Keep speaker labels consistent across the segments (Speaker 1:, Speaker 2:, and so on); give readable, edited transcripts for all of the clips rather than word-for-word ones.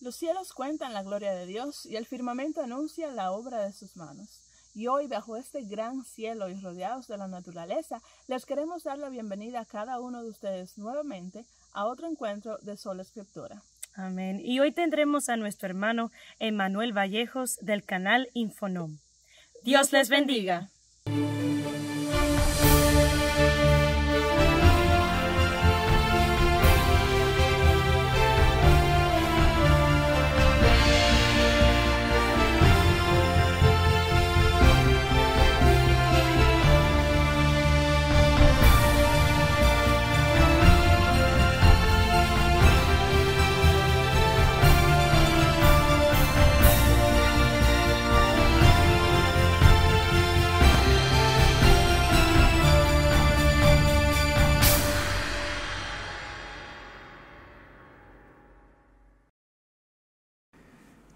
Speaker 1: Los cielos cuentan la gloria de Dios y el firmamento anuncia la obra de sus manos. Y hoy, bajo este gran cielo y rodeados de la naturaleza, les queremos dar la bienvenida a cada uno de ustedes nuevamente a otro encuentro de Sola Escritura.
Speaker 2: Amén. Y hoy tendremos a nuestro hermano Emanuel Vallejos del canal Infonom. Dios les bendiga.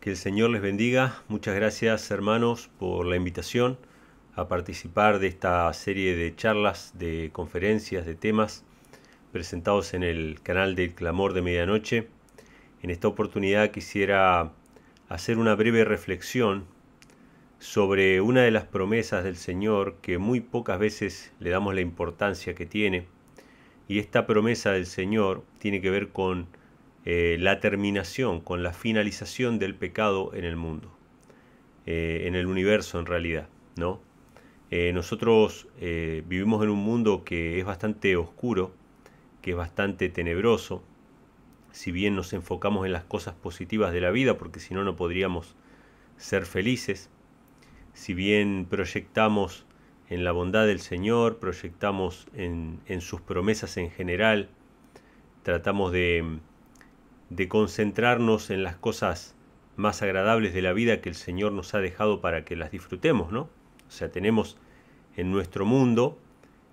Speaker 3: Que el Señor les bendiga. Muchas gracias, hermanos, por la invitación a participar de esta serie de charlas, de conferencias, de temas presentados en el canal del Clamor de Medianoche. En esta oportunidad quisiera hacer una breve reflexión sobre una de las promesas del Señor que muy pocas veces le damos la importancia que tiene. Y esta promesa del Señor tiene que ver con la terminación, con la finalización del pecado en el mundo, en el universo en realidad, ¿no? Nosotros vivimos en un mundo que es bastante oscuro, que es bastante tenebroso, si bien nos enfocamos en las cosas positivas de la vida, porque si no, no podríamos ser felices, si bien proyectamos en la bondad del Señor, proyectamos en sus promesas en general, tratamos de concentrarnos en las cosas más agradables de la vida que el Señor nos ha dejado para que las disfrutemos, ¿no? O sea, tenemos en nuestro mundo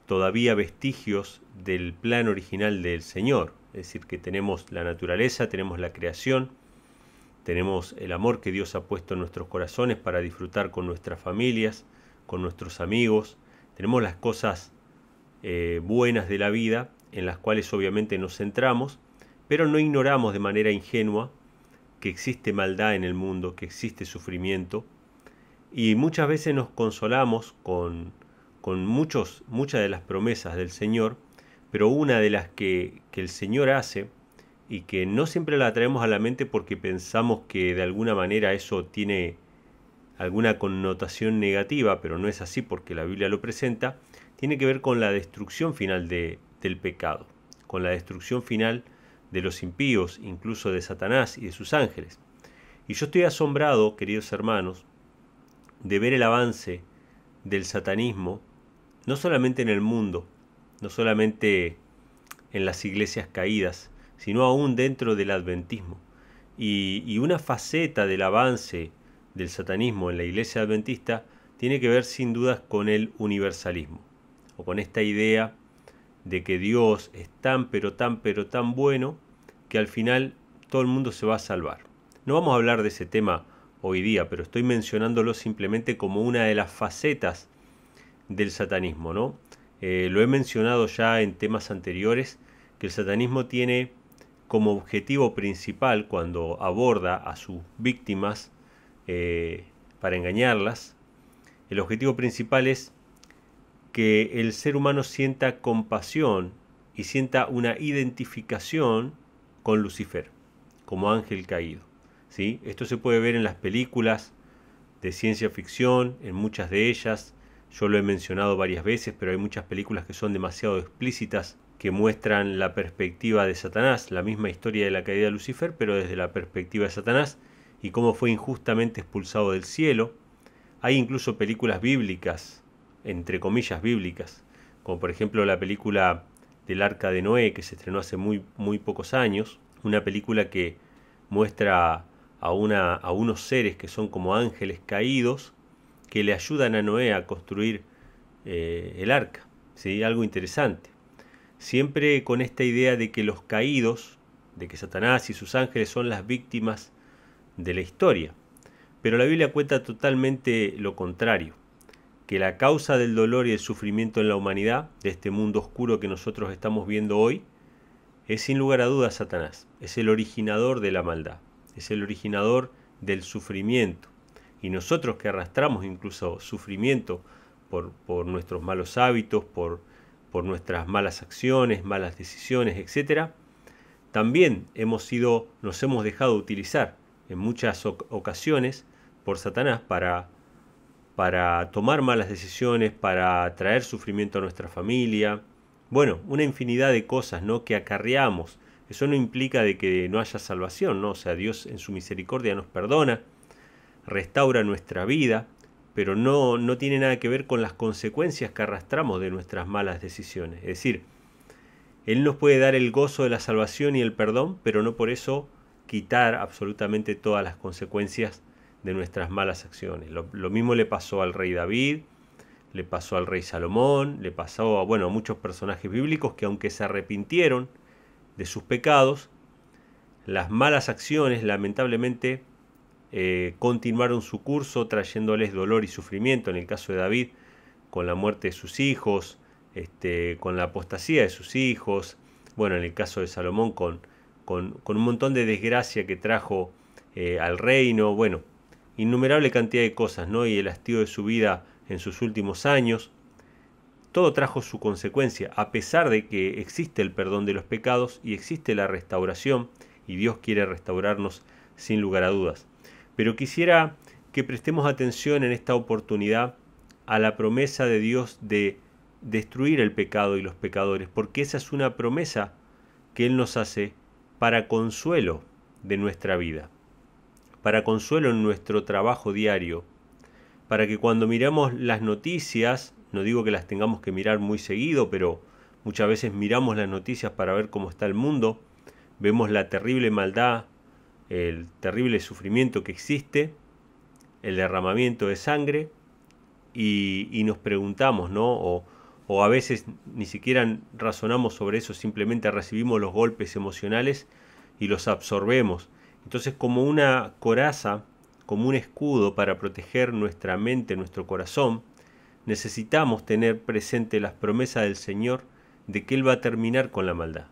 Speaker 3: todavía vestigios del plan original del Señor, es decir, que tenemos la naturaleza, tenemos la creación, tenemos el amor que Dios ha puesto en nuestros corazones para disfrutar con nuestras familias, con nuestros amigos, tenemos las cosas buenas de la vida en las cuales obviamente nos centramos, pero no ignoramos de manera ingenua que existe maldad en el mundo, que existe sufrimiento, y muchas veces nos consolamos con muchas de las promesas del Señor, pero una de las que el Señor hace, y que no siempre la traemos a la mente porque pensamos que de alguna manera eso tiene alguna connotación negativa, pero no es así porque la Biblia lo presenta, tiene que ver con la destrucción final del pecado, con la destrucción final de los impíos, incluso de Satanás y de sus ángeles. Y yo estoy asombrado, queridos hermanos, de ver el avance del satanismo, no solamente en el mundo, no solamente en las iglesias caídas, sino aún dentro del adventismo. Y una faceta del avance del satanismo en la iglesia adventista tiene que ver sin dudas con el universalismo, o con esta idea de que Dios es tan pero tan bueno que al final todo el mundo se va a salvar. No vamos a hablar de ese tema hoy día, pero estoy mencionándolo simplemente como una de las facetas del satanismo, ¿no? Lo he mencionado ya en temas anteriores, que el satanismo tiene como objetivo principal cuando aborda a sus víctimas para engañarlas, el objetivo principal es que el ser humano sienta compasión y sienta una identificación con Lucifer, como ángel caído, ¿sí? Esto se puede ver en las películas de ciencia ficción, en muchas de ellas. Yo lo he mencionado varias veces, pero hay muchas películas que son demasiado explícitas, que muestran la perspectiva de Satanás, la misma historia de la caída de Lucifer, pero desde la perspectiva de Satanás, y cómo fue injustamente expulsado del cielo. Hay incluso películas bíblicas, entre comillas bíblicas, como por ejemplo la película del Arca de Noé, que se estrenó hace muy pocos años, una película que muestra a unos seres que son como ángeles caídos, que le ayudan a Noé a construir el arca, ¿sí? Algo interesante. Siempre con esta idea de que los caídos, de que Satanás y sus ángeles son las víctimas de la historia. Pero la Biblia cuenta totalmente lo contrario, que la causa del dolor y el sufrimiento en la humanidad, de este mundo oscuro que nosotros estamos viendo hoy, es sin lugar a dudas Satanás, es el originador de la maldad. es el originador del sufrimiento. Y nosotros que arrastramos incluso sufrimiento por nuestros malos hábitos, por nuestras malas acciones, malas decisiones, etc., también nos hemos dejado utilizar en muchas ocasiones por Satanás para tomar malas decisiones, para traer sufrimiento a nuestra familia. Bueno, una infinidad de cosas, ¿no?, que acarreamos. Eso no implica de que no haya salvación, ¿no? O sea, Dios en su misericordia nos perdona, restaura nuestra vida, pero no tiene nada que ver con las consecuencias que arrastramos de nuestras malas decisiones. Es decir, Él nos puede dar el gozo de la salvación y el perdón, pero no por eso quitar absolutamente todas las consecuencias de nuestras malas acciones. Lo mismo le pasó al rey David, le pasó al rey Salomón, le pasó a muchos personajes bíblicos que, aunque se arrepintieron de sus pecados, las malas acciones lamentablemente continuaron su curso, trayéndoles dolor y sufrimiento. En el caso de David, con la muerte de sus hijos, con la apostasía de sus hijos. Bueno, en el caso de Salomón, con un montón de desgracia que trajo al reino. Bueno, innumerable cantidad de cosas, ¿no? Y el hastío de su vida en sus últimos años. Todo trajo su consecuencia, a pesar de que existe el perdón de los pecados y existe la restauración, y Dios quiere restaurarnos sin lugar a dudas. Pero quisiera que prestemos atención en esta oportunidad a la promesa de Dios de destruir el pecado y los pecadores, porque esa es una promesa que Él nos hace para consuelo de nuestra vida, para consuelo en nuestro trabajo diario, para que cuando miramos las noticias, no digo que las tengamos que mirar muy seguido, pero muchas veces miramos las noticias para ver cómo está el mundo, vemos la terrible maldad, el terrible sufrimiento que existe, el derramamiento de sangre, y nos preguntamos, ¿no? O a veces ni siquiera razonamos sobre eso, simplemente recibimos los golpes emocionales y los absorbemos. Entonces, como una coraza, como un escudo para proteger nuestra mente, nuestro corazón, necesitamos tener presente las promesas del Señor de que Él va a terminar con la maldad,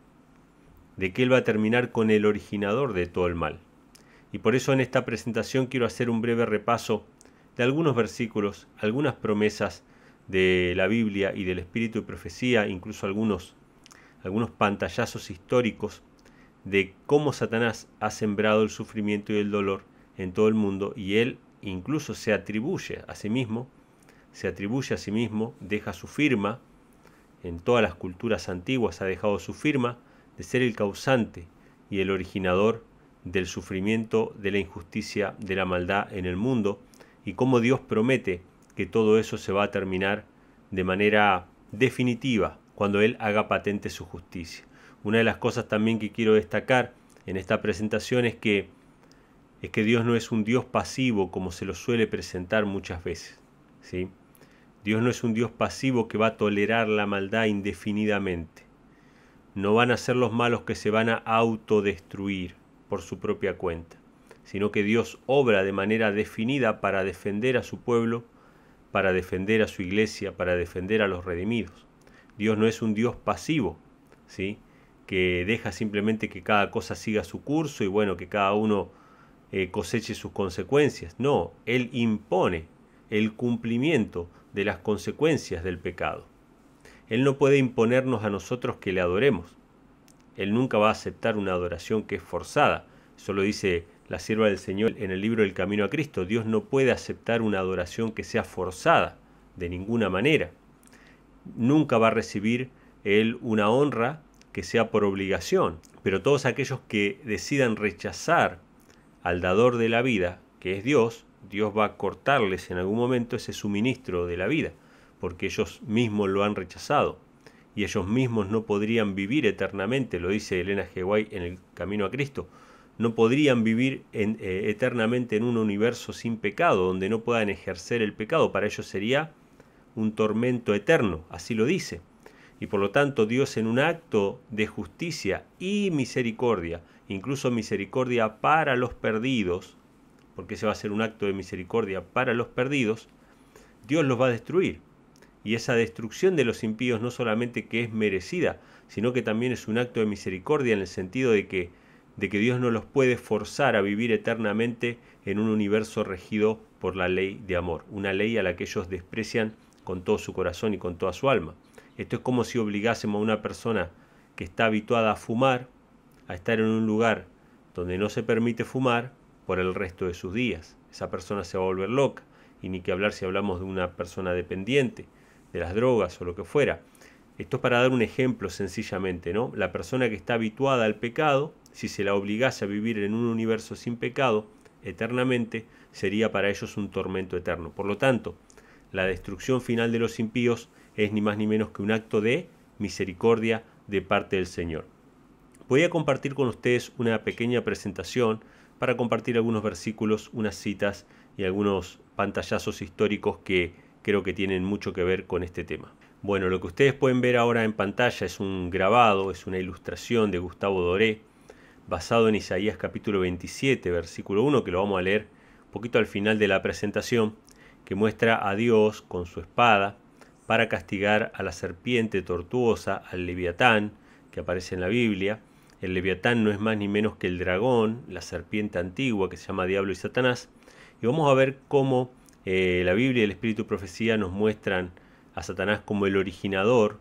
Speaker 3: de que Él va a terminar con el originador de todo el mal. Y por eso en esta presentación quiero hacer un breve repaso de algunos versículos, algunas promesas de la Biblia y del Espíritu de Profecía, incluso algunos pantallazos históricos de cómo Satanás ha sembrado el sufrimiento y el dolor en todo el mundo, y él incluso se atribuye a sí mismo, deja su firma, en todas las culturas antiguas ha dejado su firma de ser el causante y el originador del sufrimiento, de la injusticia, de la maldad en el mundo, y cómo Dios promete que todo eso se va a terminar de manera definitiva cuando Él haga patente su justicia. Una de las cosas también que quiero destacar en esta presentación es que Dios no es un Dios pasivo como se lo suele presentar muchas veces, ¿sí? Dios no es un Dios pasivo que va a tolerar la maldad indefinidamente. No van a ser los malos que se van a autodestruir por su propia cuenta, sino que Dios obra de manera definida para defender a su pueblo, para defender a su iglesia, para defender a los redimidos. Dios no es un Dios pasivo, ¿sí?, que deja simplemente que cada cosa siga su curso y que cada uno coseche sus consecuencias. No, Él impone el cumplimiento de las consecuencias del pecado. Él no puede imponernos a nosotros que le adoremos. Él nunca va a aceptar una adoración que es forzada. Eso lo dice la sierva del Señor en el libro del Camino a Cristo. Dios no puede aceptar una adoración que sea forzada de ninguna manera. Nunca va a recibir Él una honra que sea por obligación. Pero todos aquellos que decidan rechazar al dador de la vida, que es Dios, Dios va a cortarles en algún momento ese suministro de la vida, porque ellos mismos lo han rechazado y ellos mismos no podrían vivir eternamente, lo dice Elena G. White en el Camino a Cristo. No podrían vivir eternamente en un universo sin pecado, donde no puedan ejercer el pecado. Para ellos sería un tormento eterno, así lo dice. Y por lo tanto Dios, en un acto de justicia y misericordia, incluso misericordia para los perdidos, porque ese va a ser un acto de misericordia para los perdidos, Dios los va a destruir. Y esa destrucción de los impíos no solamente que es merecida, sino que también es un acto de misericordia en el sentido de que de que Dios no los puede forzar a vivir eternamente en un universo regido por la ley de amor, una ley a la que ellos desprecian con todo su corazón y con toda su alma. Esto es como si obligásemos a una persona que está habituada a fumar a estar en un lugar donde no se permite fumar por el resto de sus días. Esa persona se va a volver loca, y ni que hablar si hablamos de una persona dependiente de las drogas o lo que fuera. Esto es para dar un ejemplo sencillamente, ¿no? La persona que está habituada al pecado, si se la obligase a vivir en un universo sin pecado eternamente, sería para ellos un tormento eterno. Por lo tanto, la destrucción final de los impíos es ni más ni menos que un acto de misericordia de parte del Señor. Voy a compartir con ustedes una pequeña presentación para compartir algunos versículos, unas citas y algunos pantallazos históricos que creo que tienen mucho que ver con este tema. Bueno, lo que ustedes pueden ver ahora en pantalla es un grabado, es una ilustración de Gustavo Doré, basado en Isaías capítulo 27, versículo 1, que lo vamos a leer un poquito al final de la presentación, que muestra a Dios con su espada para castigar a la serpiente tortuosa, al leviatán, que aparece en la Biblia. El leviatán no es más ni menos que el dragón, la serpiente antigua que se llama Diablo y Satanás. Y vamos a ver cómo la Biblia y el Espíritu de Profecía nos muestran a Satanás como el originador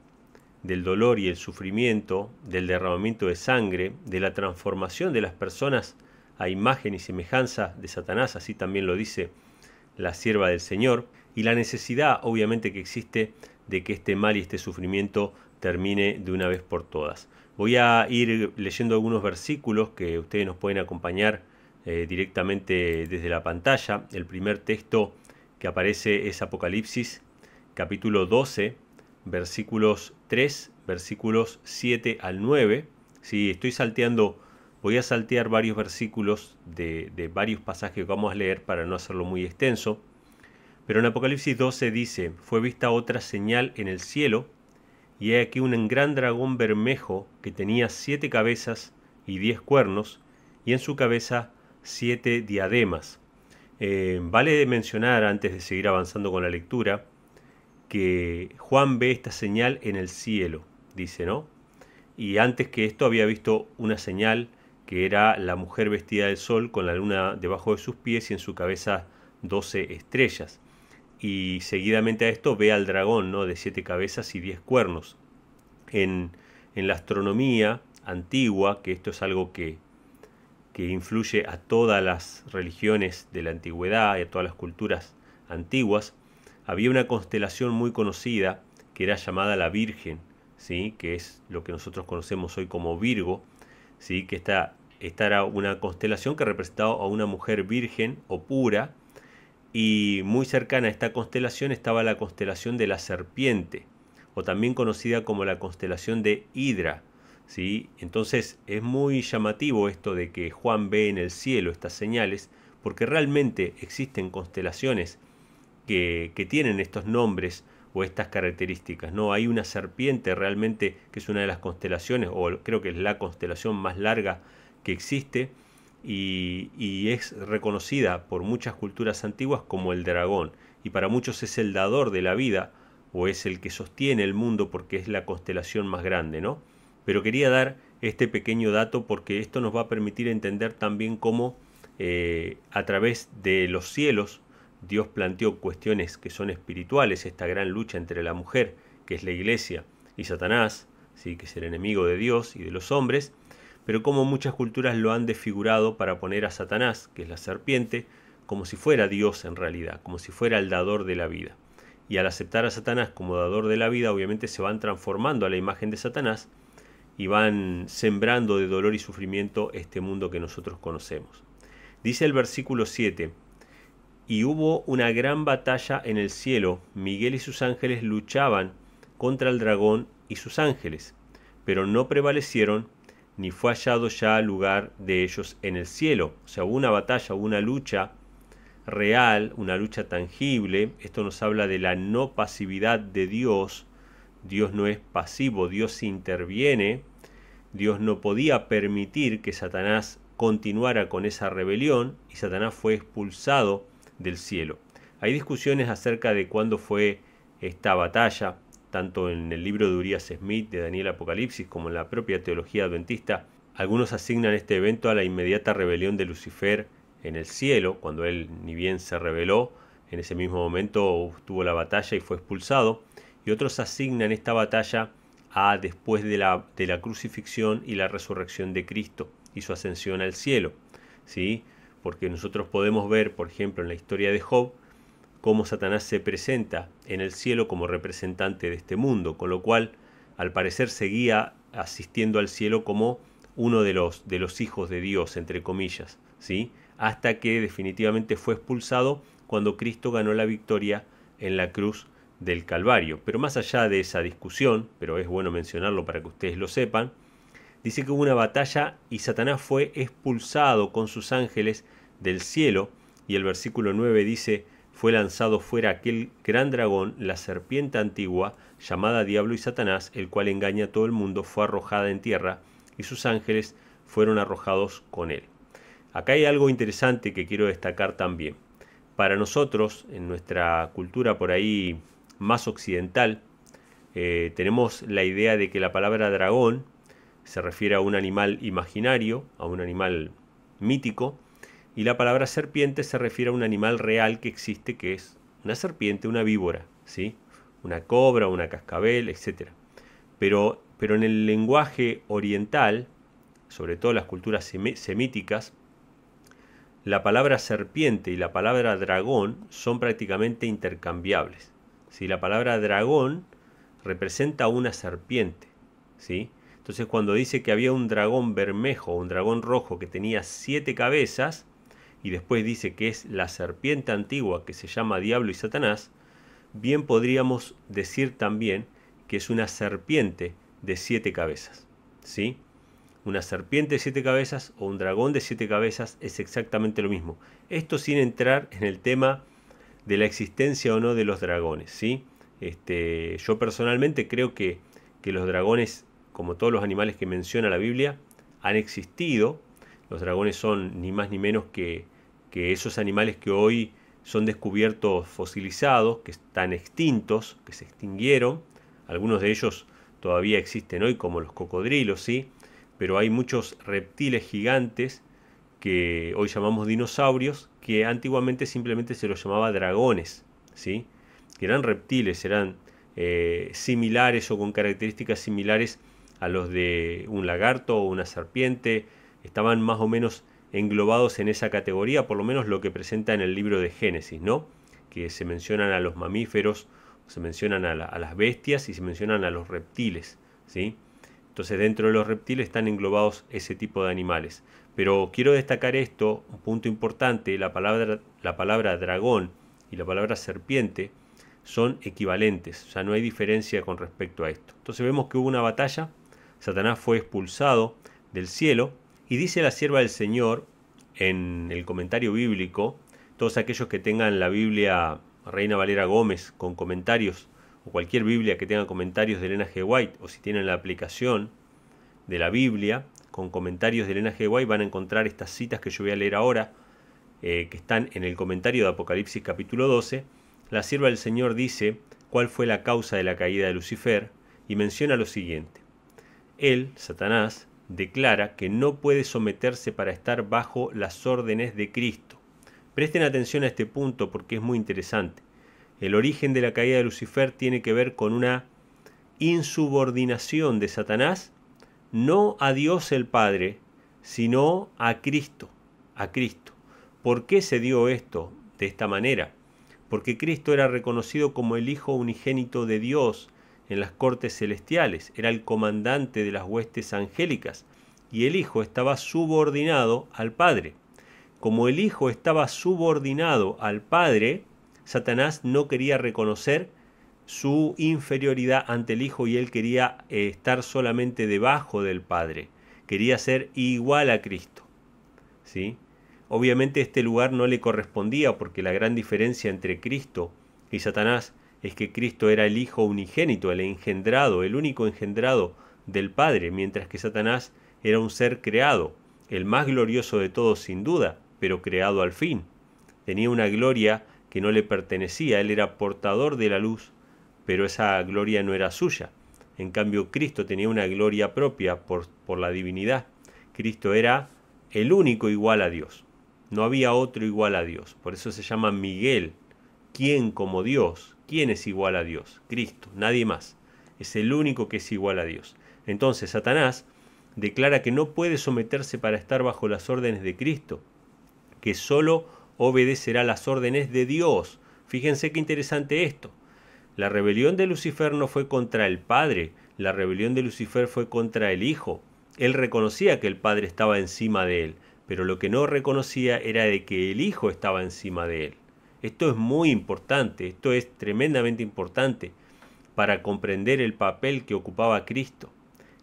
Speaker 3: del dolor y el sufrimiento, del derramamiento de sangre, de la transformación de las personas a imagen y semejanza de Satanás, así también lo dice la sierva del Señor, y la necesidad obviamente que existe de que este mal y este sufrimiento termine de una vez por todas. Voy a ir leyendo algunos versículos que ustedes nos pueden acompañar directamente desde la pantalla. El primer texto que aparece es Apocalipsis capítulo 12, versículos 3, versículos 7 al 9. Sí, estoy salteando, voy a saltear varios versículos de varios pasajes que vamos a leer para no hacerlo muy extenso. Pero en Apocalipsis 12 dice: fue vista otra señal en el cielo, y he aquí un gran dragón bermejo que tenía 7 cabezas y 10 cuernos, y en su cabeza 7 diademas. Vale mencionar, antes de seguir avanzando con la lectura, que Juan ve esta señal en el cielo, dice, ¿no? Y antes que esto había visto una señal que era la mujer vestida del sol con la luna debajo de sus pies y en su cabeza 12 estrellas. Y seguidamente a esto ve al dragón, ¿no? De 7 cabezas y 10 cuernos. En la astronomía antigua, que esto es algo que influye a todas las religiones de la antigüedad y a todas las culturas antiguas, había una constelación muy conocida que era llamada la Virgen, ¿sí? Que es lo que nosotros conocemos hoy como Virgo, ¿sí? Que esta era una constelación que representaba a una mujer virgen o pura, y muy cercana a esta constelación estaba la constelación de la serpiente, o también conocida como la constelación de Hidra, ¿sí? Entonces es muy llamativo esto de que Juan ve en el cielo estas señales, porque realmente existen constelaciones que tienen estos nombres o estas características, ¿no? Hay una serpiente realmente que es una de las constelaciones, o creo que es la constelación más larga que existe, y es reconocida por muchas culturas antiguas como el dragón, y para muchos es el dador de la vida, o es el que sostiene el mundo porque es la constelación más grande, ¿no? Pero quería dar este pequeño dato porque esto nos va a permitir entender también cómo a través de los cielos Dios planteó cuestiones que son espirituales, esta gran lucha entre la mujer, que es la iglesia, y Satanás, ¿sí? Que es el enemigo de Dios y de los hombres, pero como muchas culturas lo han desfigurado para poner a Satanás, que es la serpiente, como si fuera Dios en realidad, como si fuera el dador de la vida. Y al aceptar a Satanás como dador de la vida, obviamente se van transformando a la imagen de Satanás y van sembrando de dolor y sufrimiento este mundo que nosotros conocemos. Dice el versículo 7: y hubo una gran batalla en el cielo, Miguel y sus ángeles luchaban contra el dragón y sus ángeles, pero no prevalecieron, ni fue hallado ya lugar de ellos en el cielo. O sea, hubo una batalla, hubo una lucha real, una lucha tangible. Esto nos habla de la no pasividad de Dios. Dios no es pasivo, Dios interviene. Dios no podía permitir que Satanás continuara con esa rebelión, y Satanás fue expulsado del cielo. Hay discusiones acerca de cuándo fue esta batalla, tanto en el libro de Urias Smith de Daniel Apocalipsis como en la propia teología adventista. Algunos asignan este evento a la inmediata rebelión de Lucifer en el cielo, cuando él ni bien se rebeló, en ese mismo momento tuvo la batalla y fue expulsado, y otros asignan esta batalla a después de la crucifixión y la resurrección de Cristo y su ascensión al cielo, ¿sí? Porque nosotros podemos ver, por ejemplo, en la historia de Job, cómo Satanás se presenta en el cielo como representante de este mundo, con lo cual, al parecer, seguía asistiendo al cielo como uno de los hijos de Dios, entre comillas, ¿sí? Hasta que definitivamente fue expulsado cuando Cristo ganó la victoria en la cruz del Calvario. Pero más allá de esa discusión, pero es bueno mencionarlo para que ustedes lo sepan, dice que hubo una batalla y Satanás fue expulsado con sus ángeles del cielo, y el versículo 9 dice: fue lanzado fuera aquel gran dragón, la serpiente antigua, llamada Diablo y Satanás, el cual engaña a todo el mundo, fue arrojada en tierra, y sus ángeles fueron arrojados con él. Acá hay algo interesante que quiero destacar también. Para nosotros, en nuestra cultura por ahí más occidental, tenemos la idea de que la palabra dragón se refiere a un animal imaginario, a un animal mítico, y la palabra serpiente se refiere a un animal real que existe, que es una serpiente, una víbora, ¿sí? Una cobra, una cascabel, etc. Pero en el lenguaje oriental, sobre todo las culturas semíticas, la palabra serpiente y la palabra dragón son prácticamente intercambiables, ¿sí? La palabra dragón representa una serpiente, ¿sí? Entonces, cuando dice que había un dragón bermejo, un dragón rojo que tenía 7 cabezas, y después dice que es la serpiente antigua que se llama Diablo y Satanás, bien podríamos decir también que es una serpiente de 7 cabezas, ¿sí? Una serpiente de 7 cabezas o un dragón de 7 cabezas es exactamente lo mismo. Esto sin entrar en el tema de la existencia o no de los dragones, ¿sí? Yo personalmente creo que los dragones, como todos los animales que menciona la Biblia, han existido. Los dragones son ni más ni menos que esos animales que hoy son descubiertos fosilizados, que están extintos, que se extinguieron. Algunos de ellos todavía existen hoy, como los cocodrilos, ¿sí? Pero hay muchos reptiles gigantes que hoy llamamos dinosaurios, que antiguamente simplemente se los llamaba dragones, ¿sí? Que eran reptiles, eran similares o con características similares a los de un lagarto o una serpiente. Estaban más o menos englobados en esa categoría, por lo menos lo que presenta en el libro de Génesis, ¿no? Que se mencionan a los mamíferos, se mencionan a las bestias y se mencionan a los reptiles, ¿sí? Entonces, dentro de los reptiles están englobados ese tipo de animales. Pero quiero destacar esto, un punto importante: la palabra dragón y la palabra serpiente son equivalentes, o sea, no hay diferencia con respecto a esto. Entonces vemos que hubo una batalla, Satanás fue expulsado del cielo, y dice la sierva del Señor en el comentario bíblico, todos aquellos que tengan la Biblia Reina Valera Gómez con comentarios, o cualquier Biblia que tenga comentarios de Elena G. White, o si tienen la aplicación de la Biblia con comentarios de Elena G. White, van a encontrar estas citas que yo voy a leer ahora, que están en el comentario de Apocalipsis capítulo 12. La sierva del Señor dice cuál fue la causa de la caída de Lucifer, y menciona lo siguiente: él, Satanás, declara que no puede someterse para estar bajo las órdenes de Cristo. Presten atención a este punto porque es muy interesante. El origen de la caída de Lucifer tiene que ver con una insubordinación de Satanás, no a Dios el Padre, sino a Cristo. A Cristo. ¿Por qué se dio esto de esta manera? Porque Cristo era reconocido como el Hijo unigénito de Dios en las cortes celestiales, era el comandante de las huestes angélicas, y el Hijo estaba subordinado al Padre. Como el Hijo estaba subordinado al Padre, Satanás no quería reconocer su inferioridad ante el Hijo, y él quería estar solamente debajo del Padre, quería ser igual a Cristo, ¿sí? Obviamente este lugar no le correspondía, porque la gran diferencia entre Cristo y Satanás es que Cristo era el Hijo unigénito, el engendrado, el único engendrado del Padre, mientras que Satanás era un ser creado, el más glorioso de todos sin duda, pero creado al fin. Tenía una gloria que no le pertenecía, él era portador de la luz, pero esa gloria no era suya. En cambio, Cristo tenía una gloria propia por la divinidad, Cristo era el único igual a Dios. No había otro igual a Dios. Por eso se llama Miguel. ¿Quién como Dios? ¿Quién es igual a Dios? Cristo, nadie más. Es el único que es igual a Dios. Entonces Satanás declara que no puede someterse para estar bajo las órdenes de Cristo, que solo obedecerá las órdenes de Dios. Fíjense qué interesante esto. La rebelión de Lucifer no fue contra el Padre, la rebelión de Lucifer fue contra el Hijo. Él reconocía que el Padre estaba encima de él, pero lo que no reconocía era de que el Hijo estaba encima de él. Esto es muy importante, esto es tremendamente importante para comprender el papel que ocupaba Cristo.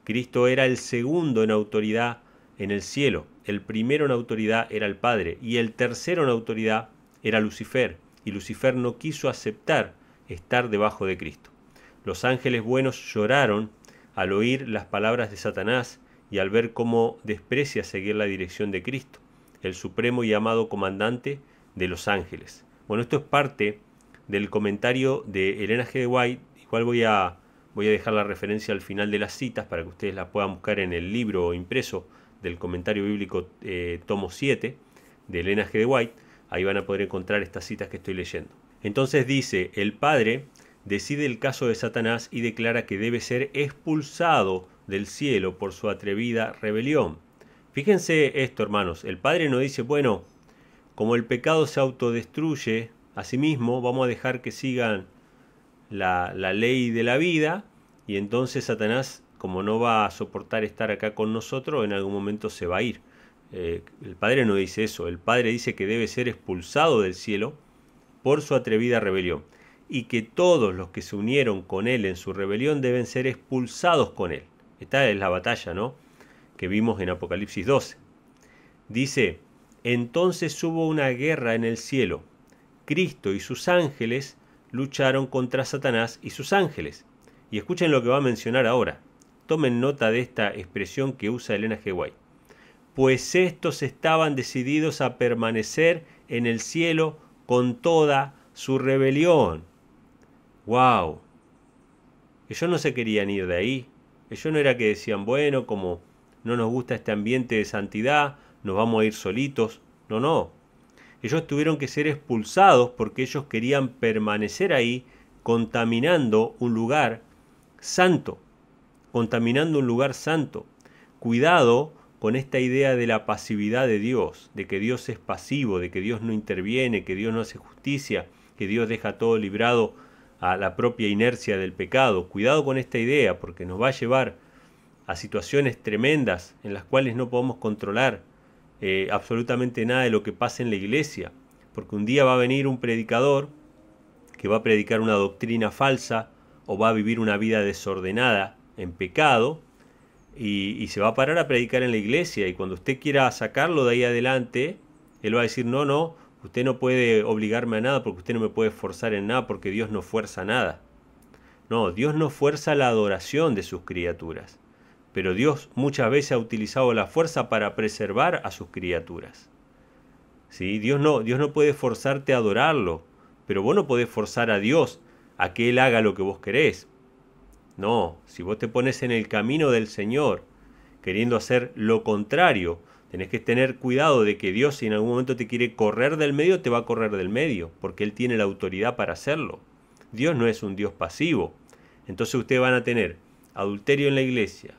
Speaker 3: Cristo era el segundo en autoridad en el cielo, el primero en autoridad era el Padre y el tercero en autoridad era Lucifer, y Lucifer no quiso aceptar estar debajo de Cristo. Los ángeles buenos lloraron al oír las palabras de Satanás y al ver cómo desprecia seguir la dirección de Cristo, el supremo y amado comandante de los ángeles. Bueno, esto es parte del comentario de Elena G. de White. Igual voy a dejar la referencia al final de las citas para que ustedes la puedan buscar en el libro impreso del comentario bíblico tomo 7 de Elena G. de White. Ahí van a poder encontrar estas citas que estoy leyendo. Entonces dice, el Padre decide el caso de Satanás y declara que debe ser expulsado del cielo por su atrevida rebelión. Fíjense esto, hermanos, el Padre no dice, bueno, como el pecado se autodestruye a sí mismo, vamos a dejar que sigan la ley de la vida, y entonces Satanás, como no va a soportar estar acá con nosotros, en algún momento se va a ir. El Padre no dice eso, el Padre dice que debe ser expulsado del cielo por su atrevida rebelión, y que todos los que se unieron con él en su rebelión deben ser expulsados con él. Esta es la batalla, ¿no?, que vimos en Apocalipsis 12. Dice, entonces hubo una guerra en el cielo. Cristo y sus ángeles lucharon contra Satanás y sus ángeles. Y escuchen lo que va a mencionar ahora. Tomen nota de esta expresión que usa Elena G. White. Pues estos estaban decididos a permanecer en el cielo con toda su rebelión. ¡Wow! Ellos no se querían ir de ahí. Ellos no era que decían, bueno, como no nos gusta este ambiente de santidad, nos vamos a ir solitos. No, no. Ellos tuvieron que ser expulsados porque ellos querían permanecer ahí contaminando un lugar santo. Contaminando un lugar santo. Cuidado con esta idea de la pasividad de Dios, de que Dios es pasivo, de que Dios no interviene, que Dios no hace justicia, que Dios deja todo librado a la propia inercia del pecado. Cuidado con esta idea porque nos va a llevar a situaciones tremendas en las cuales no podemos controlar absolutamente nada de lo que pasa en la iglesia, porque un día va a venir un predicador que va a predicar una doctrina falsa o va a vivir una vida desordenada en pecado y se va a parar a predicar en la iglesia, y cuando usted quiera sacarlo de ahí adelante, él va a decir, no, no, usted no puede obligarme a nada porque usted no me puede forzar en nada porque Dios no fuerza nada. No, Dios no fuerza la adoración de sus criaturas. Pero Dios muchas veces ha utilizado la fuerza para preservar a sus criaturas. ¿Sí? Dios no puede forzarte a adorarlo, pero vos no podés forzar a Dios a que Él haga lo que vos querés. No, si vos te pones en el camino del Señor, queriendo hacer lo contrario, tenés que tener cuidado de que Dios, si en algún momento te quiere correr del medio, te va a correr del medio, porque Él tiene la autoridad para hacerlo. Dios no es un Dios pasivo. Entonces ustedes van a tener adulterio en la iglesia,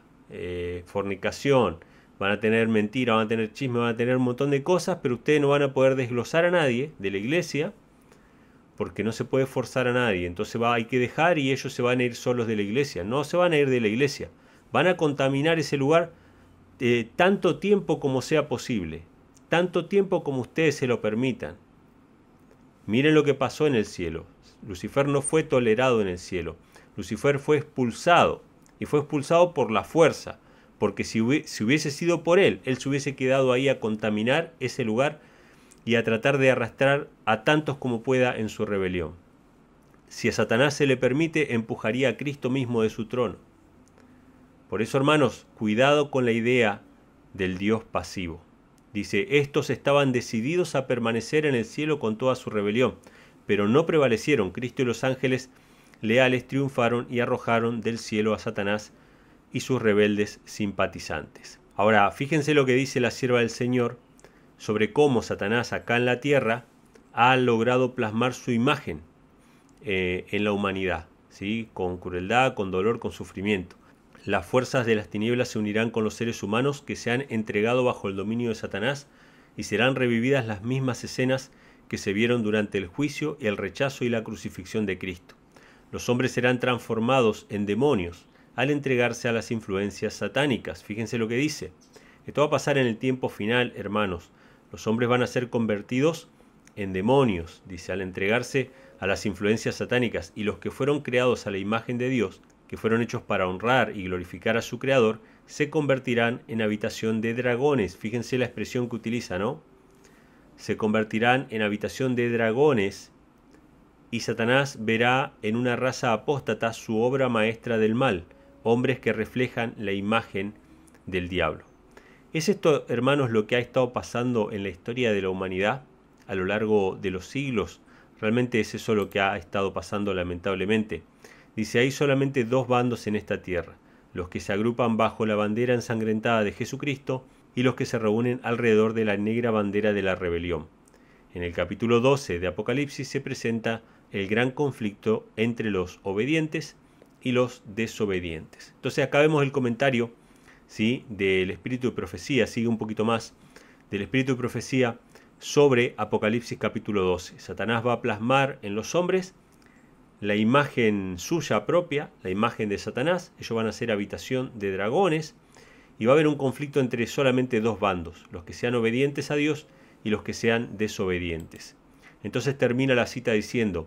Speaker 3: fornicación, van a tener mentira, van a tener chisme, van a tener un montón de cosas, pero ustedes no van a poder desglosar a nadie de la iglesia porque no se puede forzar a nadie. Entonces hay que dejar y ellos se van a ir solos de la iglesia. No se van a ir de la iglesia, van a contaminar ese lugar tanto tiempo como sea posible, tanto tiempo como ustedes se lo permitan. Miren lo que pasó en el cielo. Lucifer no fue tolerado en el cielo. Lucifer fue expulsado. Y fue expulsado por la fuerza, porque si hubiese sido por él se hubiese quedado ahí a contaminar ese lugar y a tratar de arrastrar a tantos como pueda en su rebelión. Si a Satanás se le permite, empujaría a Cristo mismo de su trono. Por eso, hermanos, cuidado con la idea del Dios pasivo. Dice, estos estaban decididos a permanecer en el cielo con toda su rebelión, pero no prevalecieron. Cristo y los ángeles leales triunfaron y arrojaron del cielo a Satanás y sus rebeldes simpatizantes. Ahora, fíjense lo que dice la sierva del Señor sobre cómo Satanás acá en la tierra ha logrado plasmar su imagen en la humanidad, ¿sí? Con crueldad, con dolor, con sufrimiento. Las fuerzas de las tinieblas se unirán con los seres humanos que se han entregado bajo el dominio de Satanás y serán revividas las mismas escenas que se vieron durante el juicio, el rechazo y la crucifixión de Cristo. Los hombres serán transformados en demonios al entregarse a las influencias satánicas. Fíjense lo que dice. Esto va a pasar en el tiempo final, hermanos. Los hombres van a ser convertidos en demonios, dice, al entregarse a las influencias satánicas, y los que fueron creados a la imagen de Dios, que fueron hechos para honrar y glorificar a su Creador, se convertirán en habitación de dragones. Fíjense la expresión que utiliza, ¿no? Se convertirán en habitación de dragones, y Satanás verá en una raza apóstata su obra maestra del mal, hombres que reflejan la imagen del diablo. ¿Es esto, hermanos, lo que ha estado pasando en la historia de la humanidad a lo largo de los siglos? Realmente es eso lo que ha estado pasando, lamentablemente. Dice, hay solamente dos bandos en esta tierra, los que se agrupan bajo la bandera ensangrentada de Jesucristo y los que se reúnen alrededor de la negra bandera de la rebelión. En el capítulo 12 de Apocalipsis se presenta el gran conflicto entre los obedientes y los desobedientes. Entonces acá vemos el comentario, ¿sí?, del espíritu de profecía, sigue un poquito más, del espíritu de profecía sobre Apocalipsis capítulo 12. Satanás va a plasmar en los hombres la imagen suya propia, la imagen de Satanás. Ellos van a ser habitación de dragones y va a haber un conflicto entre solamente dos bandos, los que sean obedientes a Dios y los que sean desobedientes. Entonces termina la cita diciendo,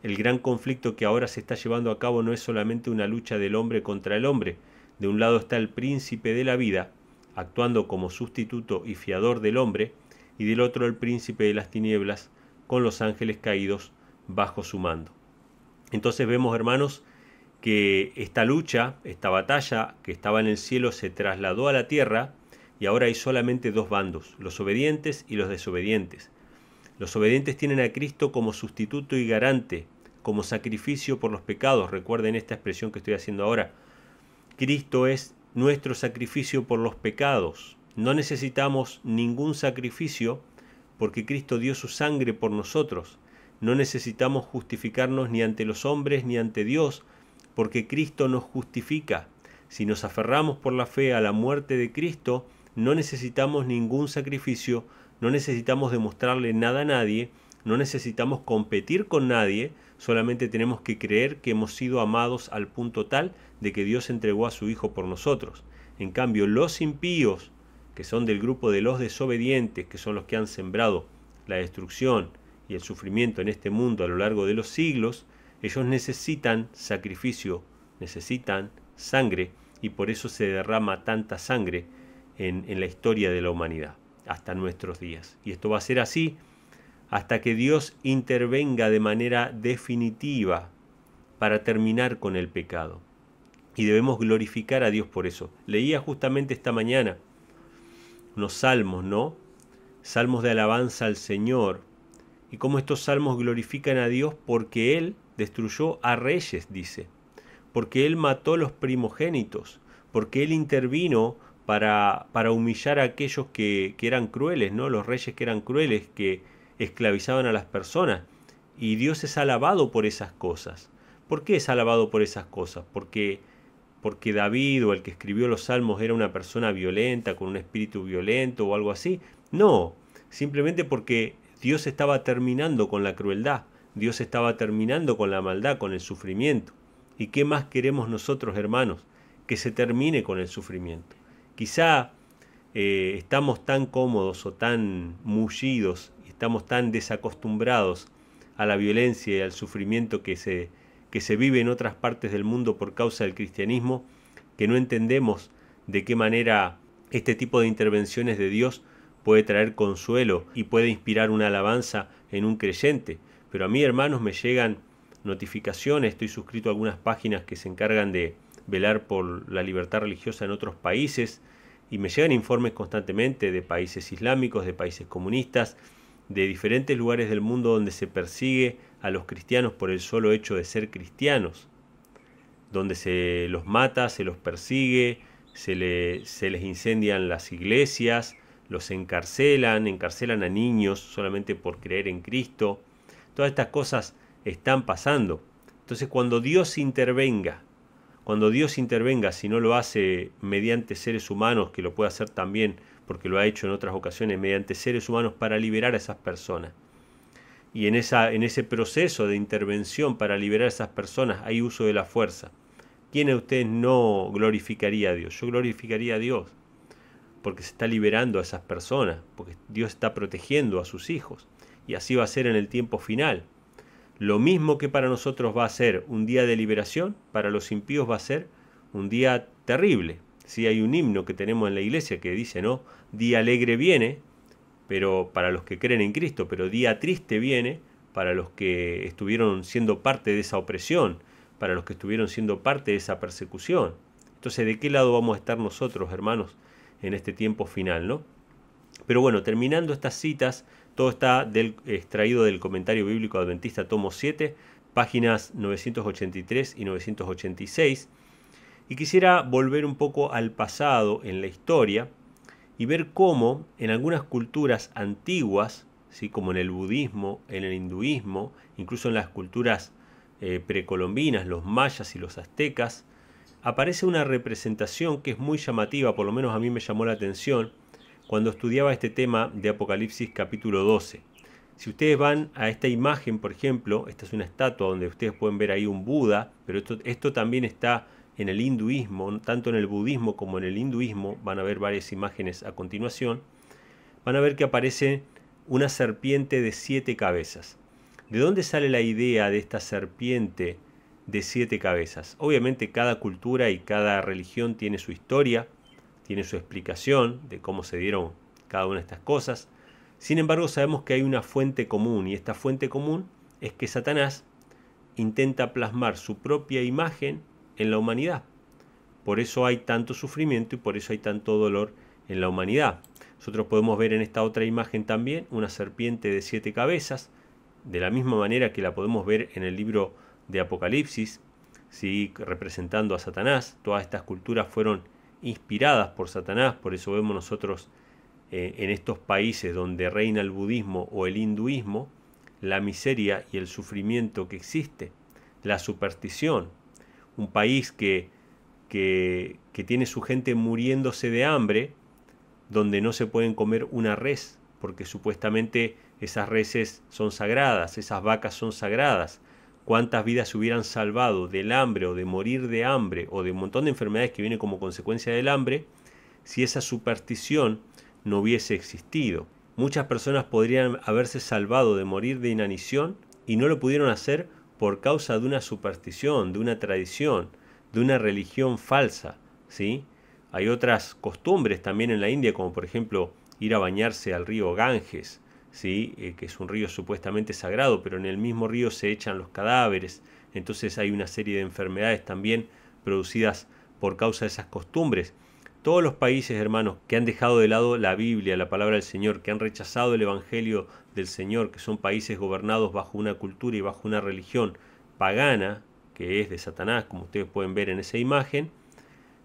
Speaker 3: el gran conflicto que ahora se está llevando a cabo no es solamente una lucha del hombre contra el hombre. De un lado está el príncipe de la vida, actuando como sustituto y fiador del hombre, y del otro el príncipe de las tinieblas, con los ángeles caídos bajo su mando. Entonces vemos, hermanos, que esta lucha, esta batalla que estaba en el cielo se trasladó a la tierra, y ahora hay solamente dos bandos, los obedientes y los desobedientes. Los obedientes tienen a Cristo como sustituto y garante, como sacrificio por los pecados. Recuerden esta expresión que estoy haciendo ahora. Cristo es nuestro sacrificio por los pecados. No necesitamos ningún sacrificio porque Cristo dio su sangre por nosotros. No necesitamos justificarnos ni ante los hombres ni ante Dios porque Cristo nos justifica. Si nos aferramos por la fe a la muerte de Cristo, no necesitamos ningún sacrificio, no necesitamos demostrarle nada a nadie, no necesitamos competir con nadie, solamente tenemos que creer que hemos sido amados al punto tal de que Dios entregó a su Hijo por nosotros. En cambio, los impíos, que son del grupo de los desobedientes, que son los que han sembrado la destrucción y el sufrimiento en este mundo a lo largo de los siglos, ellos necesitan sacrificio, necesitan sangre, y por eso se derrama tanta sangre en la historia de la humanidad, hasta nuestros días. Y esto va a ser así hasta que Dios intervenga de manera definitiva para terminar con el pecado. Y debemos glorificar a Dios por eso. Leía justamente esta mañana unos salmos, ¿no? Salmos de alabanza al Señor. Y cómo estos salmos glorifican a Dios porque Él destruyó a reyes, dice. Porque Él mató los primogénitos. Porque Él intervino para humillar a aquellos que eran crueles, ¿no? Los reyes que eran crueles, que esclavizaban a las personas. Y Dios es alabado por esas cosas. ¿Por qué es alabado por esas cosas? Porque David o el que escribió los salmos era una persona violenta, con un espíritu violento o algo así. No, simplemente porque Dios estaba terminando con la crueldad, Dios estaba terminando con la maldad, con el sufrimiento. ¿Y qué más queremos nosotros, hermanos? Que se termine con el sufrimiento. Quizá estamos tan cómodos o tan mullidos, estamos tan desacostumbrados a la violencia y al sufrimiento que se vive en otras partes del mundo por causa del cristianismo, que no entendemos de qué manera este tipo de intervenciones de Dios puede traer consuelo y puede inspirar una alabanza en un creyente. Pero a mí, hermanos, me llegan notificaciones, estoy suscrito a algunas páginas que se encargan de velar por la libertad religiosa en otros países, y me llegan informes constantemente de países islámicos, de países comunistas, de diferentes lugares del mundo donde se persigue a los cristianos por el solo hecho de ser cristianos, donde se los mata, se los persigue, se les incendian las iglesias, los encarcelan a niños solamente por creer en Cristo. Todas estas cosas están pasando. Entonces cuando Dios intervenga, si no lo hace mediante seres humanos, que lo puede hacer también porque lo ha hecho en otras ocasiones, mediante seres humanos para liberar a esas personas. Y en ese proceso de intervención para liberar a esas personas hay uso de la fuerza. ¿Quién de ustedes no glorificaría a Dios? Yo glorificaría a Dios, porque se está liberando a esas personas, porque Dios está protegiendo a sus hijos. Y así va a ser en el tiempo final. Lo mismo que para nosotros va a ser un día de liberación, para los impíos va a ser un día terrible. Sí, hay un himno que tenemos en la iglesia que dice, ¿no? Día alegre viene, pero para los que creen en Cristo, pero día triste viene para los que estuvieron siendo parte de esa opresión, para los que estuvieron siendo parte de esa persecución. Entonces, ¿de qué lado vamos a estar nosotros, hermanos, en este tiempo final, ¿no? Pero bueno, terminando estas citas, todo está extraído del Comentario Bíblico Adventista, tomo 7, páginas 983 y 986. Y quisiera volver un poco al pasado en la historia y ver cómo en algunas culturas antiguas, ¿sí? Como en el budismo, en el hinduismo, incluso en las culturas precolombinas, los mayas y los aztecas, aparece una representación que es muy llamativa, por lo menos a mí me llamó la atención, cuando estudiaba este tema de Apocalipsis capítulo 12. Si ustedes van a esta imagen, por ejemplo, esta es una estatua donde ustedes pueden ver ahí un Buda, pero esto también está en el hinduismo, tanto en el budismo como en el hinduismo, van a ver varias imágenes a continuación, van a ver que aparece una serpiente de 7 cabezas. ¿De dónde sale la idea de esta serpiente de 7 cabezas? Obviamente cada cultura y cada religión tiene su historia, tiene su explicación de cómo se dieron cada una de estas cosas. Sin embargo, sabemos que hay una fuente común, y esta fuente común es que Satanás intenta plasmar su propia imagen en la humanidad. Por eso hay tanto sufrimiento y por eso hay tanto dolor en la humanidad. Nosotros podemos ver en esta otra imagen también una serpiente de 7 cabezas, de la misma manera que la podemos ver en el libro de Apocalipsis, ¿sí? Representando a Satanás. Todas estas culturas fueron inspiradas por Satanás, por eso vemos nosotros en estos países donde reina el budismo o el hinduismo, la miseria y el sufrimiento que existe, la superstición. Un país que tiene su gente muriéndose de hambre, donde no se pueden comer una res, porque supuestamente esas reses son sagradas, esas vacas son sagradas. ¿Cuántas vidas se hubieran salvado del hambre o de morir de hambre o de un montón de enfermedades que vienen como consecuencia del hambre si esa superstición no hubiese existido? Muchas personas podrían haberse salvado de morir de inanición y no lo pudieron hacer por causa de una superstición, de una tradición, de una religión falsa, ¿sí? Hay otras costumbres también en la India, como por ejemplo ir a bañarse al río Ganges, ¿sí? Que es un río supuestamente sagrado, pero en el mismo río se echan los cadáveres. Entonces hay una serie de enfermedades también producidas por causa de esas costumbres. Todos los países, hermanos, que han dejado de lado la Biblia, la palabra del Señor, que han rechazado el Evangelio del Señor, que son países gobernados bajo una cultura y bajo una religión pagana, que es de Satanás, como ustedes pueden ver en esa imagen,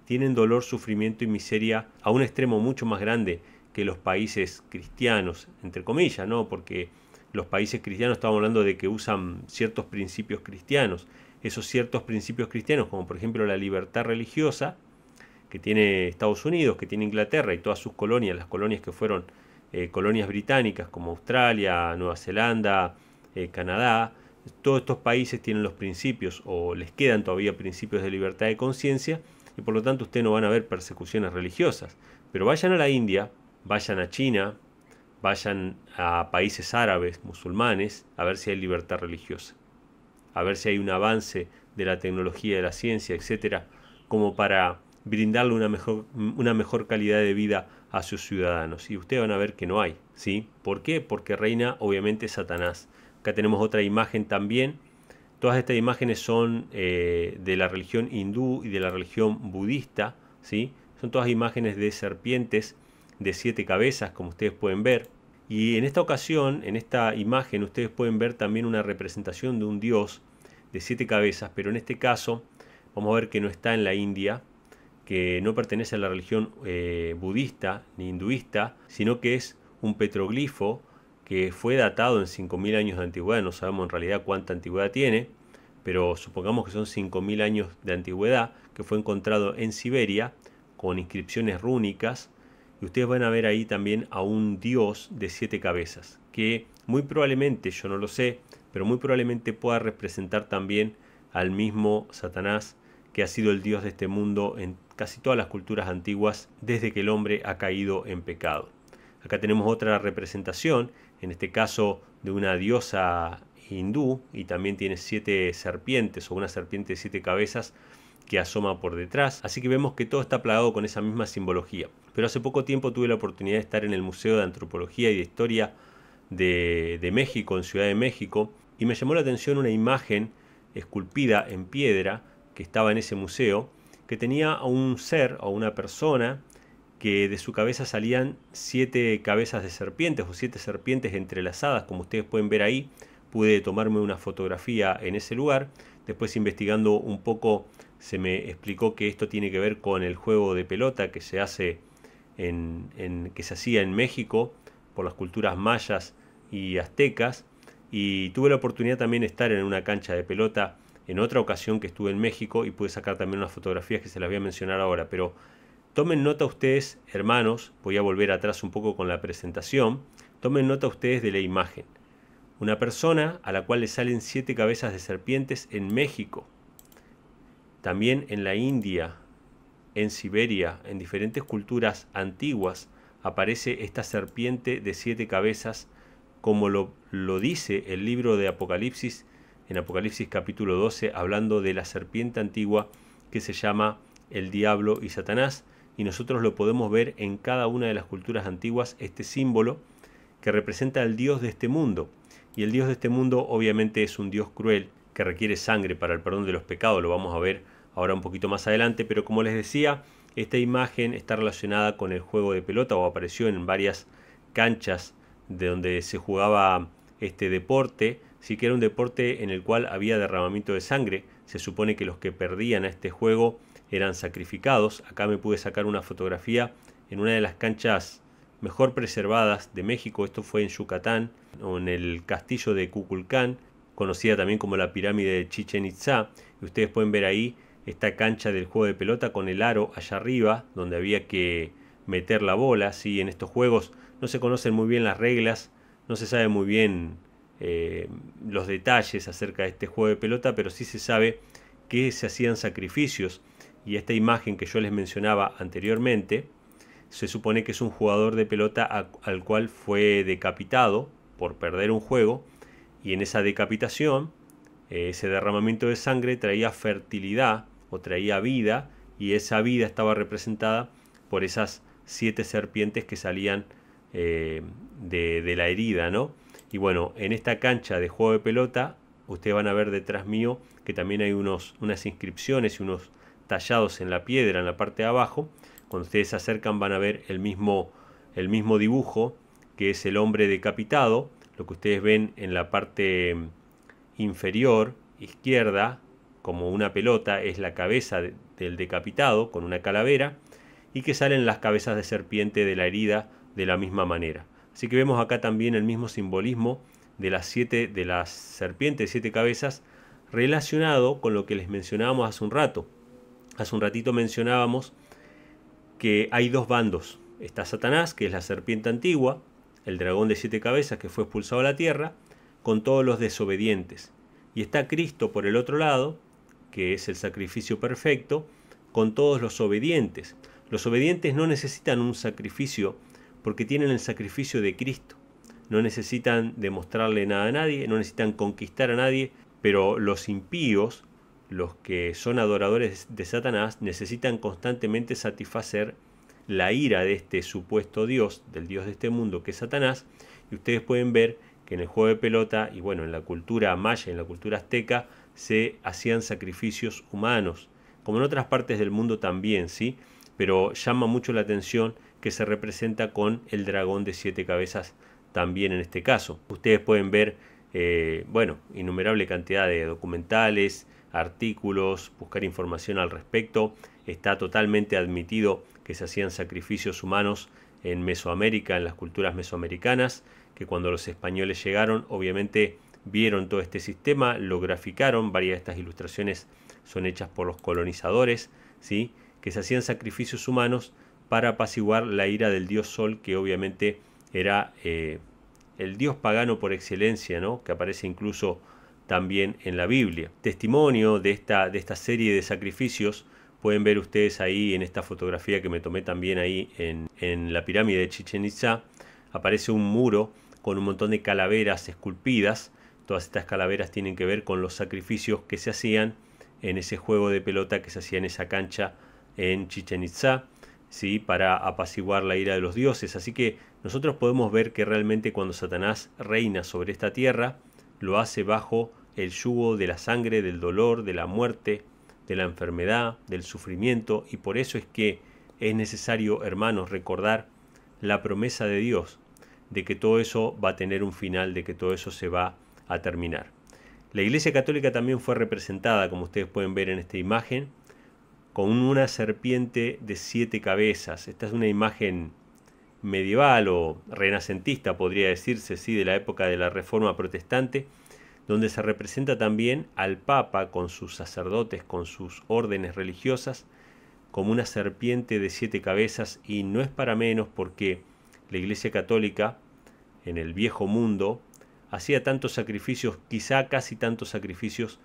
Speaker 3: tienen dolor, sufrimiento y miseria a un extremo mucho más grande que los países cristianos, entre comillas, ¿no? Porque los países cristianos, estamos hablando de que usan ciertos principios cristianos. Esos ciertos principios cristianos, como por ejemplo la libertad religiosa, que tiene Estados Unidos, que tiene Inglaterra y todas sus colonias, las colonias que fueron colonias británicas como Australia, Nueva Zelanda, Canadá, todos estos países tienen los principios, o les quedan todavía principios de libertad de conciencia, y por lo tanto ustedes no van a ver persecuciones religiosas. Pero vayan a la India, vayan a China, vayan a países árabes, musulmanes, a ver si hay libertad religiosa, a ver si hay un avance de la tecnología, de la ciencia, etcétera, como para brindarle una mejor calidad de vida a sus ciudadanos. Y ustedes van a ver que no hay, ¿sí? ¿Por qué? Porque reina obviamente Satanás. Acá tenemos otra imagen también. Todas estas imágenes son de la religión hindú y de la religión budista, ¿sí? Son todas imágenes de serpientes de 7 cabezas, como ustedes pueden ver. Y en esta ocasión, en esta imagen, ustedes pueden ver también una representación de un dios de 7 cabezas, pero en este caso vamos a ver que no está en la India, que no pertenece a la religión budista ni hinduista, sino que es un petroglifo que fue datado en 5.000 años de antigüedad. No sabemos en realidad cuánta antigüedad tiene, pero supongamos que son 5.000 años de antigüedad, que fue encontrado en Siberia con inscripciones rúnicas. Y ustedes van a ver ahí también a un dios de 7 cabezas, que muy probablemente, yo no lo sé, pero muy probablemente pueda representar también al mismo Satanás, que ha sido el dios de este mundo en casi todas las culturas antiguas desde que el hombre ha caído en pecado. Acá tenemos otra representación, en este caso de una diosa hindú, y también tiene 7 serpientes o una serpiente de 7 cabezas que asoma por detrás. Así que vemos que todo está plagado con esa misma simbología. Pero hace poco tiempo tuve la oportunidad de estar en el Museo de Antropología y de Historia de México, en Ciudad de México, y me llamó la atención una imagen esculpida en piedra que estaba en ese museo, que tenía a un ser o una persona que de su cabeza salían 7 cabezas de serpientes o 7 serpientes entrelazadas, como ustedes pueden ver ahí. Pude tomarme una fotografía en ese lugar. Después, investigando un poco, se me explicó que esto tiene que ver con el juego de pelota que se hace que se hacía en México por las culturas mayas y aztecas. Y tuve la oportunidad también de estar en una cancha de pelota en otra ocasión que estuve en México, y pude sacar también unas fotografías que se las voy a mencionar ahora. Pero tomen nota ustedes, hermanos, voy a volver atrás un poco con la presentación. Tomen nota ustedes de la imagen. Una persona a la cual le salen 7 cabezas de serpientes en México. También en la India, en Siberia, en diferentes culturas antiguas, aparece esta serpiente de 7 cabezas, como lo dice el libro de Apocalipsis, en Apocalipsis capítulo 12, hablando de la serpiente antigua que se llama el diablo y Satanás. Y nosotros lo podemos ver en cada una de las culturas antiguas, este símbolo que representa al Dios de este mundo. Y el Dios de este mundo obviamente es un Dios cruel, que requiere sangre para el perdón de los pecados. Lo vamos a ver ahora un poquito más adelante, pero como les decía, esta imagen está relacionada con el juego de pelota, o apareció en varias canchas de donde se jugaba este deporte. Sí que era un deporte en el cual había derramamiento de sangre. Se supone que los que perdían a este juego eran sacrificados. Acá me pude sacar una fotografía en una de las canchas mejor preservadas de México. Esto fue en Yucatán, o en el castillo de Kukulcán, conocida también como la pirámide de Chichén Itzá. Y ustedes pueden ver ahí esta cancha del juego de pelota con el aro allá arriba, donde había que meter la bola. ¿Sí? En estos juegos no se conocen muy bien las reglas, no se sabe muy bien los detalles acerca de este juego de pelota, pero sí se sabe que se hacían sacrificios. Y esta imagen que yo les mencionaba anteriormente, se supone que es un jugador de pelota al cual fue decapitado por perder un juego, y en esa decapitación, ese derramamiento de sangre traía fertilidad o traía vida, y esa vida estaba representada por esas 7 serpientes que salían de la herida, ¿no? Y bueno, en esta cancha de juego de pelota, ustedes van a ver detrás mío que también hay unas inscripciones y unos tallados en la piedra en la parte de abajo. Cuando ustedes se acercan van a ver el mismo dibujo, que es el hombre decapitado. Lo que ustedes ven en la parte inferior izquierda, como una pelota, es la cabeza del decapitado con una calavera, y que salen las cabezas de serpiente de la herida de la misma manera. Así que vemos acá también el mismo simbolismo de las serpientes de 7 cabezas, relacionado con lo que les mencionábamos hace un rato. Hace un ratito mencionábamos que hay 2 bandos. Está Satanás, que es la serpiente antigua, el dragón de 7 cabezas que fue expulsado a la tierra, con todos los desobedientes. Y está Cristo por el otro lado, que es el sacrificio perfecto, con todos los obedientes. Los obedientes no necesitan un sacrificio porque tienen el sacrificio de Cristo. No necesitan demostrarle nada a nadie, no necesitan conquistar a nadie, pero los impíos, los que son adoradores de Satanás, necesitan constantemente satisfacer la ira de este supuesto Dios, del Dios de este mundo que es Satanás. Y ustedes pueden ver que en el juego de pelota, y bueno, en la cultura maya y en la cultura azteca, se hacían sacrificios humanos, como en otras partes del mundo también, ¿sí? Pero llama mucho la atención que se representa con el dragón de 7 cabezas también en este caso. Ustedes pueden ver, innumerable cantidad de documentales, artículos, buscar información al respecto. está totalmente admitido que se hacían sacrificios humanos en Mesoamérica, en las culturas mesoamericanas, que cuando los españoles llegaron, obviamente vieron todo este sistema, lo graficaron. Varias de estas ilustraciones son hechas por los colonizadores, ¿sí?, que se hacían sacrificios humanos para apaciguar la ira del dios Sol, que obviamente era el dios pagano por excelencia, ¿no?, que aparece incluso también en la Biblia. Testimonio de esta serie de sacrificios pueden ver ustedes ahí en esta fotografía que me tomé también ahí en la pirámide de Chichén Itzá. Aparece un muro con un montón de calaveras esculpidas. Todas estas calaveras tienen que ver con los sacrificios que se hacían en ese juego de pelota que se hacía en esa cancha en Chichén Itzá, ¿sí?, para apaciguar la ira de los dioses. Así que nosotros podemos ver que realmente cuando Satanás reina sobre esta tierra, lo hace bajo el yugo de la sangre, del dolor, de la muerte, de la enfermedad, del sufrimiento, y por eso es que es necesario, hermanos, recordar la promesa de Dios de que todo eso va a tener un final, de que todo eso se va a terminar. La Iglesia Católica también fue representada, como ustedes pueden ver en esta imagen, con una serpiente de 7 cabezas. Esta es una imagen medieval o renacentista, podría decirse, ¿sí?, de la época de la Reforma Protestante, donde se representa también al Papa con sus sacerdotes, con sus órdenes religiosas, como una serpiente de 7 cabezas, y no es para menos porque la Iglesia Católica en el viejo mundo hacía tantos sacrificios, quizá casi tantos sacrificios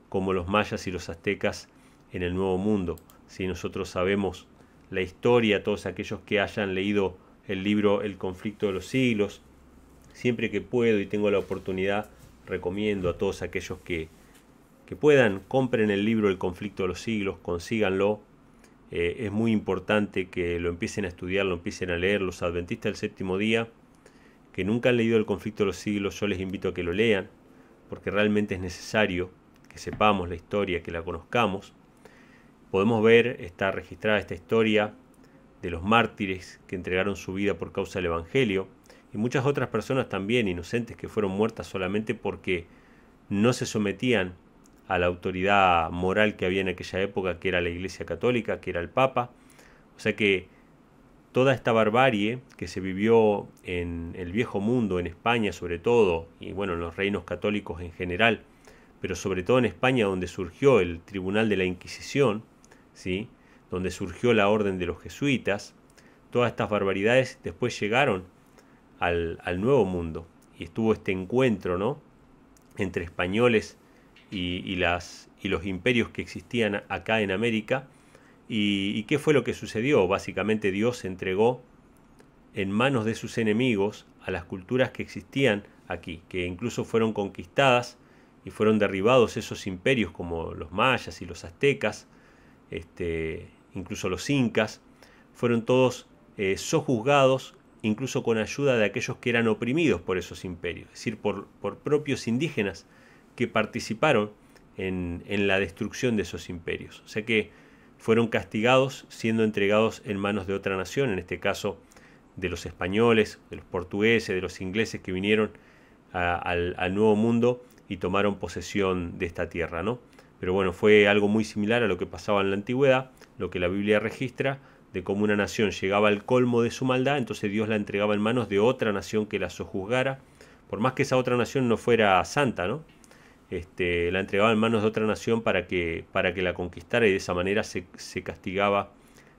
Speaker 3: como los mayas y los aztecas en el Nuevo Mundo. Si nosotros sabemos la historia, todos aquellos que hayan leído el libro El conflicto de los siglos, siempre que puedo y tengo la oportunidad, recomiendo a todos aquellos que puedan, compren el libro El conflicto de los siglos, consíganlo. Es muy importante que lo empiecen a estudiar, lo empiecen a leer. Los adventistas del séptimo día que nunca han leído El conflicto de los siglos, yo les invito a que lo lean, porque realmente es necesario que sepamos la historia, que la conozcamos. Podemos ver, está registrada esta historia de los mártires que entregaron su vida por causa del Evangelio, y muchas otras personas también inocentes que fueron muertas solamente porque no se sometían a la autoridad moral que había en aquella época, que era la Iglesia Católica, que era el Papa. O sea que toda esta barbarie que se vivió en el viejo mundo, en España sobre todo, y bueno, en los reinos católicos en general, pero sobre todo en España, donde surgió el Tribunal de la Inquisición, ¿sí?, donde surgió la Orden de los Jesuitas, todas estas barbaridades después llegaron al Nuevo Mundo, y estuvo este encuentro, ¿no?, entre españoles y los imperios que existían acá en América. ¿Y qué fue lo que sucedió? Básicamente Dios entregó en manos de sus enemigos a las culturas que existían aquí, que incluso fueron conquistadas y fueron derribados esos imperios como los mayas y los aztecas, incluso los incas, fueron todos sojuzgados, incluso con ayuda de aquellos que eran oprimidos por esos imperios, es decir, por propios indígenas que participaron en la destrucción de esos imperios. O sea que fueron castigados siendo entregados en manos de otra nación, en este caso de los españoles, de los portugueses, de los ingleses que vinieron al Nuevo Mundo y tomaron posesión de esta tierra, ¿no? Pero bueno, fue algo muy similar a lo que pasaba en la antigüedad, lo que la Biblia registra, de cómo una nación llegaba al colmo de su maldad, entonces Dios la entregaba en manos de otra nación que la sojuzgara, por más que esa otra nación no fuera santa, ¿no? La entregaba en manos de otra nación para que la conquistara, y de esa manera se castigaba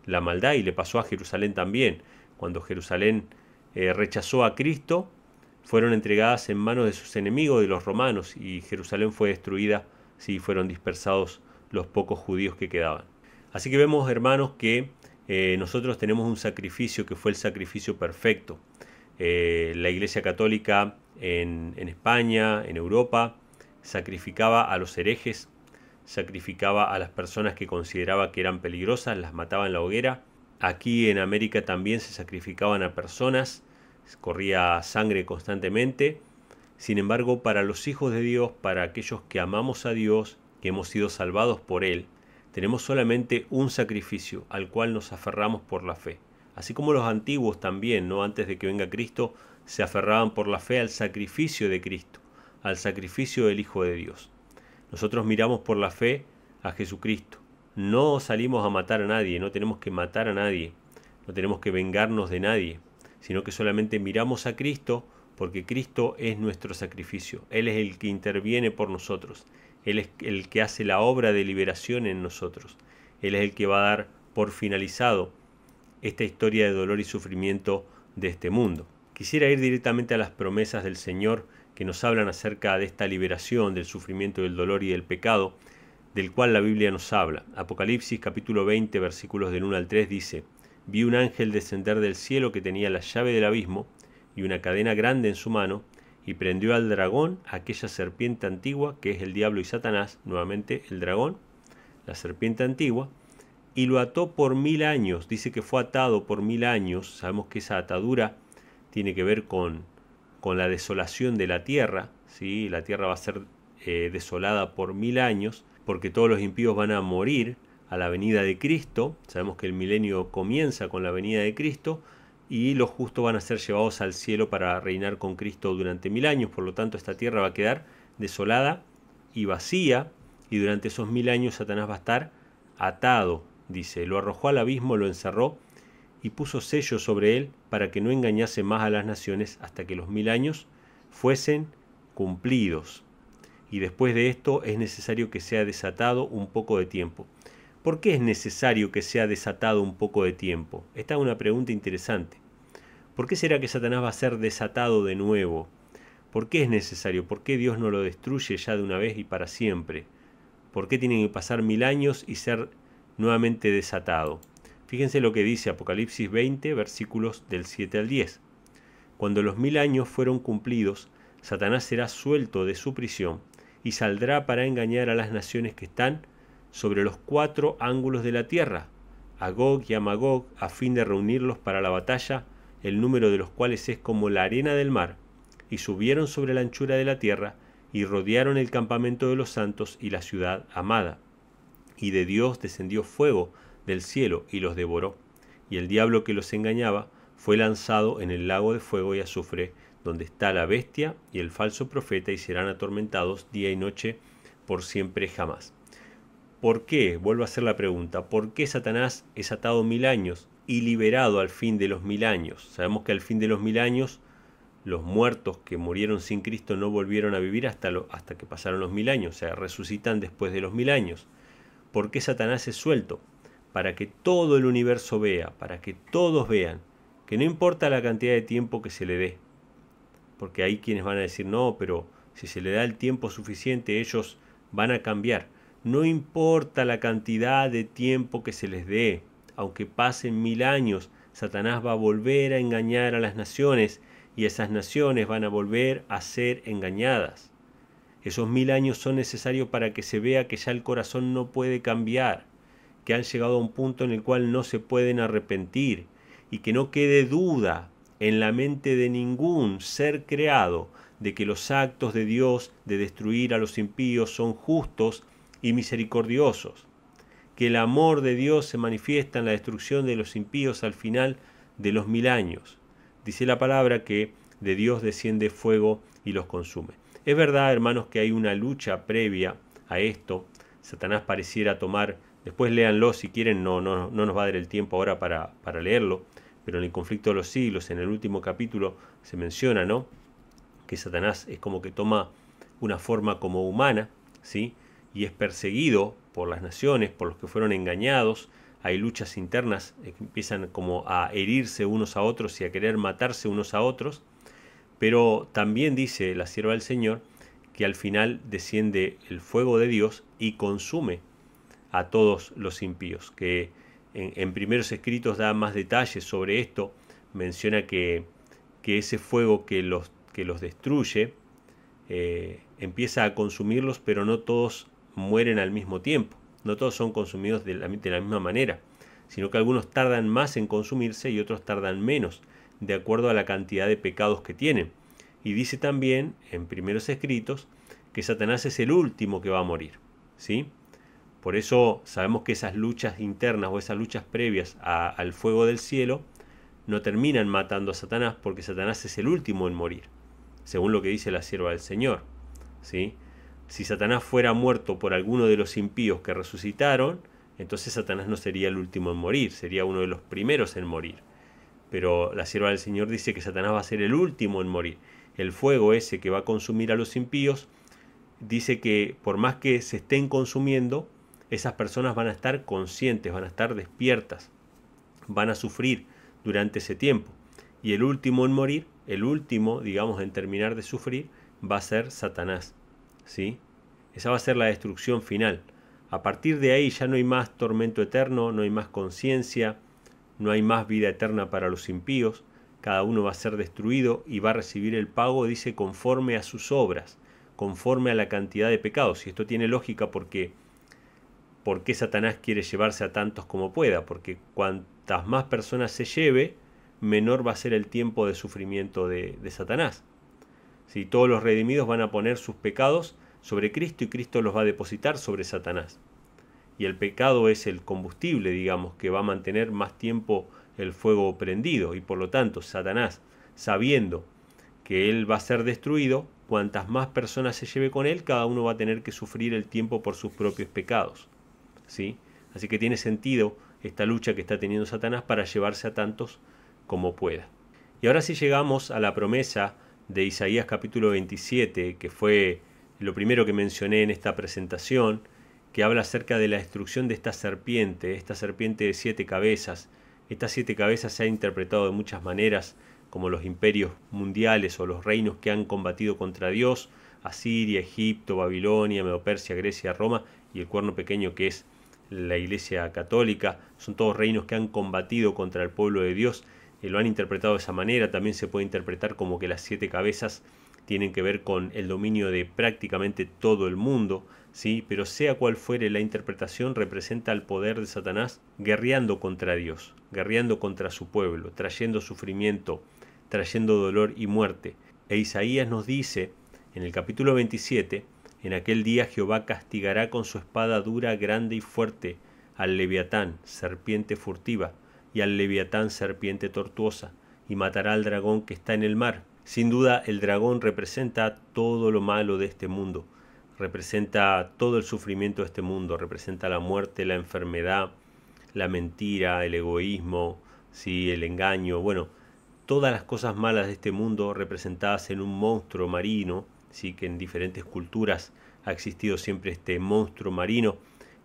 Speaker 3: la maldad. Y le pasó a Jerusalén también. Cuando Jerusalén rechazó a Cristo, fueron entregadas en manos de sus enemigos, de los romanos, y Jerusalén fue destruida, sí, fueron dispersados los pocos judíos que quedaban. Así que vemos, hermanos, que nosotros tenemos un sacrificio que fue el sacrificio perfecto. La Iglesia Católica en España, en Europa, sacrificaba a los herejes, sacrificaba a las personas que consideraba que eran peligrosas, las mataba en la hoguera. Aquí en América también se sacrificaban a personas, corría sangre constantemente. Sin embargo, para los hijos de Dios, para aquellos que amamos a Dios, que hemos sido salvados por Él, tenemos solamente un sacrificio al cual nos aferramos por la fe. Así como los antiguos también, ¿no?, antes de que venga Cristo, se aferraban por la fe al sacrificio de Cristo, al sacrificio del Hijo de Dios. Nosotros miramos por la fe a Jesucristo. no salimos a matar a nadie, no tenemos que matar a nadie, no tenemos que vengarnos de nadie, sino que solamente miramos a Cristo, porque Cristo es nuestro sacrificio. Él es el que interviene por nosotros. Él es el que hace la obra de liberación en nosotros. Él es el que va a dar por finalizado esta historia de dolor y sufrimiento de este mundo. Quisiera ir directamente a las promesas del Señor que nos hablan acerca de esta liberación del sufrimiento, del dolor y del pecado, del cual la Biblia nos habla. Apocalipsis capítulo 20, versículos del 1 al 3 dice: Vi un ángel descender del cielo que tenía la llave del abismo y una cadena grande en su mano, y prendió al dragón, aquella serpiente antigua, que es el diablo y Satanás, nuevamente el dragón, la serpiente antigua, y lo ató por 1000 años. Dice que fue atado por 1000 años. Sabemos que esa atadura tiene que ver con la desolación de la tierra, ¿sí? La tierra va a ser desolada por 1000 años, porque todos los impíos van a morir a la venida de Cristo. Sabemos que el milenio comienza con la venida de Cristo, y los justos van a ser llevados al cielo para reinar con Cristo durante 1000 años. Por lo tanto, esta tierra va a quedar desolada y vacía, y durante esos 1000 años Satanás va a estar atado. Dice, lo arrojó al abismo, lo encerró y puso sellos sobre él para que no engañase más a las naciones hasta que los 1000 años fuesen cumplidos. Y después de esto es necesario que sea desatado un poco de tiempo. ¿Por qué es necesario que sea desatado un poco de tiempo? Esta es una pregunta interesante. ¿Por qué será que Satanás va a ser desatado de nuevo? ¿Por qué es necesario? ¿Por qué Dios no lo destruye ya de una vez y para siempre? ¿Por qué tienen que pasar 1000 años y ser nuevamente desatado? Fíjense lo que dice Apocalipsis 20, versículos del 7 al 10. Cuando los 1000 años fueron cumplidos, Satanás será suelto de su prisión y saldrá para engañar a las naciones que están sobre los 4 ángulos de la tierra, a Gog y a Magog, a fin de reunirlos para la batalla, el número de los cuales es como la arena del mar, y subieron sobre la anchura de la tierra, y rodearon el campamento de los santos y la ciudad amada. Y de Dios descendió fuego del cielo y los devoró, y el diablo que los engañaba fue lanzado en el lago de fuego y azufre, donde está la bestia y el falso profeta, y serán atormentados día y noche por siempre jamás. ¿Por qué? Vuelvo a hacer la pregunta. ¿Por qué Satanás es atado 1000 años y liberado al fin de los 1000 años? Sabemos que al fin de los 1000 años los muertos que murieron sin Cristo no volvieron a vivir hasta que pasaron los 1000 años, o sea, resucitan después de los 1000 años. ¿Por qué Satanás es suelto? Para que todo el universo vea, para que todos vean, que no importa la cantidad de tiempo que se le dé, porque hay quienes van a decir, no, pero si se le da el tiempo suficiente, ellos van a cambiar. No importa la cantidad de tiempo que se les dé, aunque pasen 1000 años, Satanás va a volver a engañar a las naciones, y esas naciones van a volver a ser engañadas. Esos 1000 años son necesarios para que se vea que ya el corazón no puede cambiar, que han llegado a un punto en el cual no se pueden arrepentir, y que no quede duda en la mente de ningún ser creado de que los actos de Dios de destruir a los impíos son justos y misericordiosos, que el amor de Dios se manifiesta en la destrucción de los impíos al final de los 1000 años. Dice la palabra que de Dios desciende fuego y los consume. Es verdad, hermanos, que hay una lucha previa a esto. Satanás pareciera tomar, después léanlo si quieren, no nos va a dar el tiempo ahora para leerlo, pero en el conflicto de los siglos, en el último capítulo, se menciona, ¿no?, que Satanás es como que toma una forma como humana, ¿sí?, y es perseguido por las naciones, por los que fueron engañados. Hay luchas internas, empiezan como a herirse unos a otros y a querer matarse unos a otros, pero también dice la sierva del Señor que al final desciende el fuego de Dios y consume a todos los impíos, que en primeros escritos da más detalles sobre esto. Menciona que ese fuego que los destruye empieza a consumirlos, pero no todos mueren al mismo tiempo, no todos son consumidos de la misma manera, sino que algunos tardan más en consumirse y otros tardan menos, de acuerdo a la cantidad de pecados que tienen. Y dice también en primeros escritos que Satanás es el último que va a morir, ¿sí? Por eso sabemos que esas luchas internas o esas luchas previas al fuego del cielo no terminan matando a Satanás, porque Satanás es el último en morir, según lo que dice la sierva del Señor, ¿sí? Si Satanás fuera muerto por alguno de los impíos que resucitaron, entonces Satanás no sería el último en morir, sería uno de los primeros en morir. Pero la sierva del Señor dice que Satanás va a ser el último en morir. El fuego ese que va a consumir a los impíos, dice que por más que se estén consumiendo, esas personas van a estar conscientes, van a estar despiertas, van a sufrir durante ese tiempo. Y el último en morir, el último, digamos, en terminar de sufrir, va a ser Satanás, ¿sí? Esa va a ser la destrucción final. A partir de ahí ya no hay más tormento eterno, no hay más conciencia, no hay más vida eterna para los impíos. Cada uno va a ser destruido y va a recibir el pago, dice, conforme a sus obras, conforme a la cantidad de pecados. Y esto tiene lógica porque ¿por qué Satanás quiere llevarse a tantos como pueda? Porque cuantas más personas se lleve, menor va a ser el tiempo de sufrimiento de Satanás. Si todos los redimidos van a poner sus pecados sobre Cristo y Cristo los va a depositar sobre Satanás. Y el pecado es el combustible, digamos, que va a mantener más tiempo el fuego prendido. Y por lo tanto, Satanás, sabiendo que él va a ser destruido, cuantas más personas se lleve con él, cada uno va a tener que sufrir el tiempo por sus propios pecados, ¿sí? Así que tiene sentido esta lucha que está teniendo Satanás para llevarse a tantos como pueda. Y ahora sí llegamos a la promesa de Isaías capítulo 27, que fue lo primero que mencioné en esta presentación, que habla acerca de la destrucción de esta serpiente de 7 cabezas. Estas 7 cabezas se ha interpretado de muchas maneras, como los imperios mundiales o los reinos que han combatido contra Dios: Asiria, Egipto, Babilonia, Medo-Persia, Grecia, Roma, y el cuerno pequeño que es la Iglesia Católica. Son todos reinos que han combatido contra el pueblo de Dios. Lo han interpretado de esa manera. También se puede interpretar como que las 7 cabezas tienen que ver con el dominio de prácticamente todo el mundo, ¿sí? Pero sea cual fuere la interpretación, representa el poder de Satanás guerreando contra Dios, guerreando contra su pueblo, trayendo sufrimiento, trayendo dolor y muerte. E Isaías nos dice en el capítulo 27, en aquel día Jehová castigará con su espada dura, grande y fuerte al Leviatán, serpiente furtiva, y al Leviatán, serpiente tortuosa, y matará al dragón que está en el mar. Sin duda, el dragón representa todo lo malo de este mundo, representa todo el sufrimiento de este mundo, representa la muerte, la enfermedad, la mentira, el egoísmo, ¿sí? El engaño, bueno, todas las cosas malas de este mundo representadas en un monstruo marino, ¿sí? Que en diferentes culturas ha existido siempre este monstruo marino,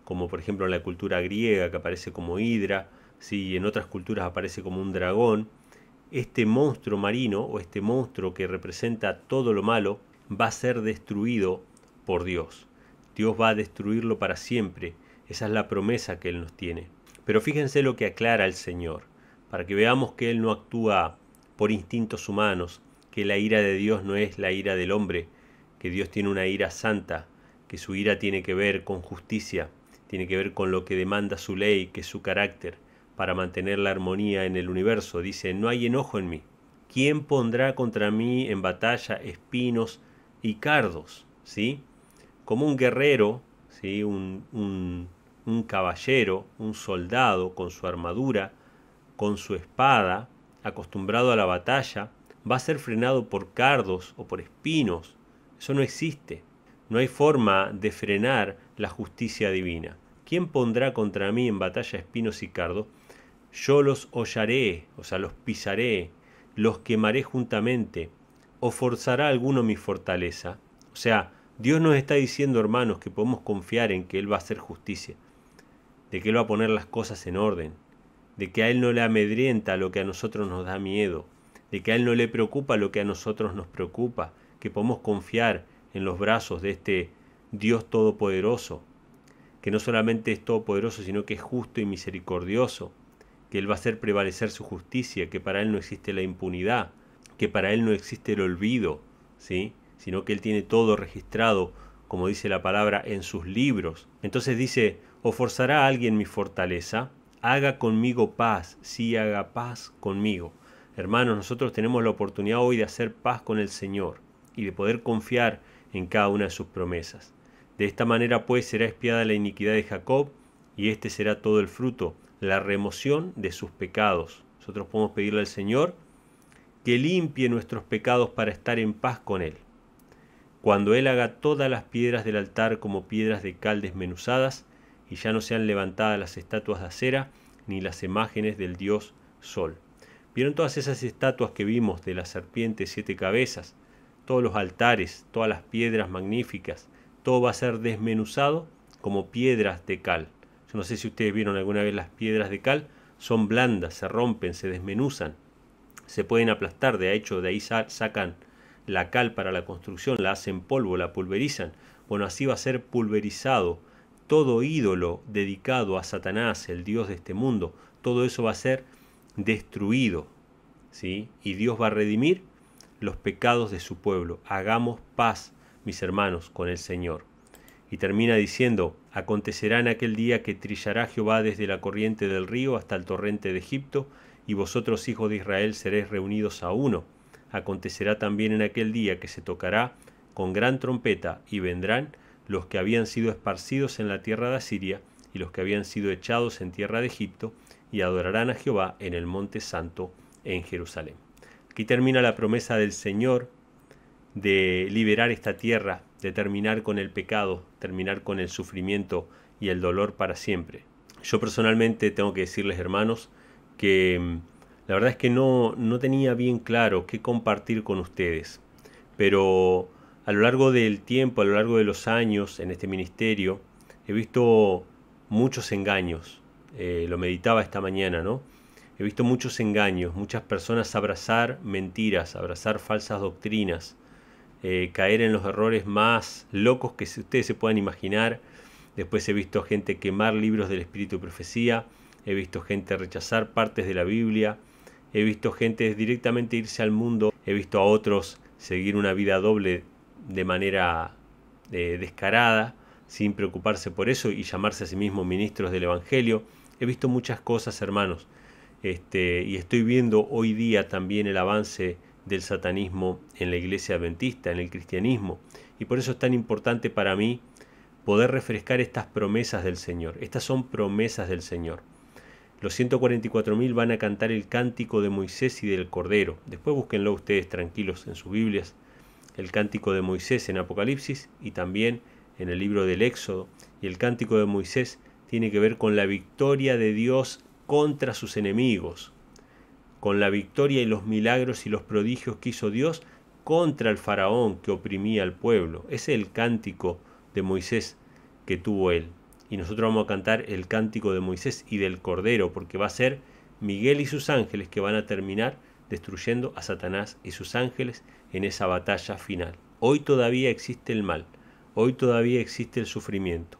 Speaker 3: como por ejemplo en la cultura griega, que aparece como hidra, ¿sí? Y en otras culturas aparece como un dragón. Este monstruo marino, o este monstruo que representa todo lo malo, va a ser destruido por Dios. Dios va a destruirlo para siempre. Esa es la promesa que Él nos tiene. Pero fíjense lo que aclara el Señor, para que veamos que Él no actúa por instintos humanos, que la ira de Dios no es la ira del hombre, que Dios tiene una ira santa, que su ira tiene que ver con justicia, tiene que ver con lo que demanda su ley, que es su carácter, para mantener la armonía en el universo. Dice, no hay enojo en mí. ¿Quién pondrá contra mí en batalla espinos y cardos? ¿Sí? Como un guerrero, ¿sí? un caballero, un soldado con su armadura, con su espada, acostumbrado a la batalla, va a ser frenado por cardos o por espinos. Eso no existe. No hay forma de frenar la justicia divina. ¿Quién pondrá contra mí en batalla espinos y cardos? Yo los hollaré, o sea, los pisaré, los quemaré juntamente. ¿O forzará alguno mi fortaleza? O sea, Dios nos está diciendo, hermanos, que podemos confiar en que Él va a hacer justicia, de que Él va a poner las cosas en orden, de que a Él no le amedrienta lo que a nosotros nos da miedo, de que a Él no le preocupa lo que a nosotros nos preocupa, que podemos confiar en los brazos de este Dios todopoderoso, que no solamente es todopoderoso, sino que es justo y misericordioso, que Él va a hacer prevalecer su justicia, que para Él no existe la impunidad, que para Él no existe el olvido, ¿sí? Sino que Él tiene todo registrado, como dice la palabra, en sus libros. Entonces dice, ¿o forzará a alguien mi fortaleza? Haga conmigo paz, sí, haga paz conmigo. Hermanos, nosotros tenemos la oportunidad hoy de hacer paz con el Señor y de poder confiar en cada una de sus promesas. De esta manera pues será expiada la iniquidad de Jacob, y este será todo el fruto, la remoción de sus pecados. Nosotros podemos pedirle al Señor que limpie nuestros pecados para estar en paz con Él. Cuando Él haga todas las piedras del altar como piedras de cal desmenuzadas, y ya no sean levantadas las estatuas de acera ni las imágenes del dios Sol. ¿Vieron todas esas estatuas que vimos de la serpiente 7 cabezas? Todos los altares, todas las piedras magníficas, todo va a ser desmenuzado como piedras de cal. Yo no sé si ustedes vieron alguna vez las piedras de cal, son blandas, se rompen, se desmenuzan, se pueden aplastar, de hecho de ahí sacan la cal para la construcción, la hacen polvo, la pulverizan. Bueno, así va a ser pulverizado todo ídolo dedicado a Satanás, el dios de este mundo. Todo eso va a ser destruido, ¿sí? Y Dios va a redimir los pecados de su pueblo. Hagamos paz, mis hermanos, con el Señor. Y termina diciendo: acontecerá en aquel día que trillará Jehová desde la corriente del río hasta el torrente de Egipto, y vosotros, hijos de Israel, seréis reunidos a uno. Acontecerá también en aquel día que se tocará con gran trompeta, y vendrán los que habían sido esparcidos en la tierra de Asiria, y los que habían sido echados en tierra de Egipto, y adorarán a Jehová en el monte santo en Jerusalén. Aquí termina la promesa del Señor de liberar esta tierra, de terminar con el pecado, terminar con el sufrimiento y el dolor para siempre. Yo personalmente tengo que decirles, hermanos, que la verdad es que no tenía bien claro qué compartir con ustedes, pero a lo largo del tiempo, a lo largo de los años en este ministerio, he visto muchos engaños. Lo meditaba esta mañana, ¿no? He visto muchos engaños, muchas personas abrazar mentiras, abrazar falsas doctrinas, caer en los errores más locos que ustedes se puedan imaginar. Después he visto gente quemar libros del Espíritu y Profecía, he visto gente rechazar partes de la Biblia, he visto gente directamente irse al mundo, he visto a otros seguir una vida doble de manera descarada, sin preocuparse por eso y llamarse a sí mismos ministros del Evangelio. He visto muchas cosas, hermanos, y estoy viendo hoy día también el avance del satanismo en la iglesia adventista, en el cristianismo, y por eso es tan importante para mí poder refrescar estas promesas del Señor. Estas son promesas del Señor. Los 144.000 van a cantar el cántico de Moisés y del Cordero. Después búsquenlo ustedes tranquilos en sus Biblias, el cántico de Moisés en Apocalipsis y también en el libro del Éxodo. Y el cántico de Moisés tiene que ver con la victoria de Dios contra sus enemigos, con la victoria y los milagros y los prodigios que hizo Dios contra el faraón que oprimía al pueblo. Ese es el cántico de Moisés que tuvo él. Y nosotros vamos a cantar el cántico de Moisés y del Cordero, porque va a ser Miguel y sus ángeles que van a terminar destruyendo a Satanás y sus ángeles en esa batalla final. Hoy todavía existe el mal, hoy todavía existe el sufrimiento,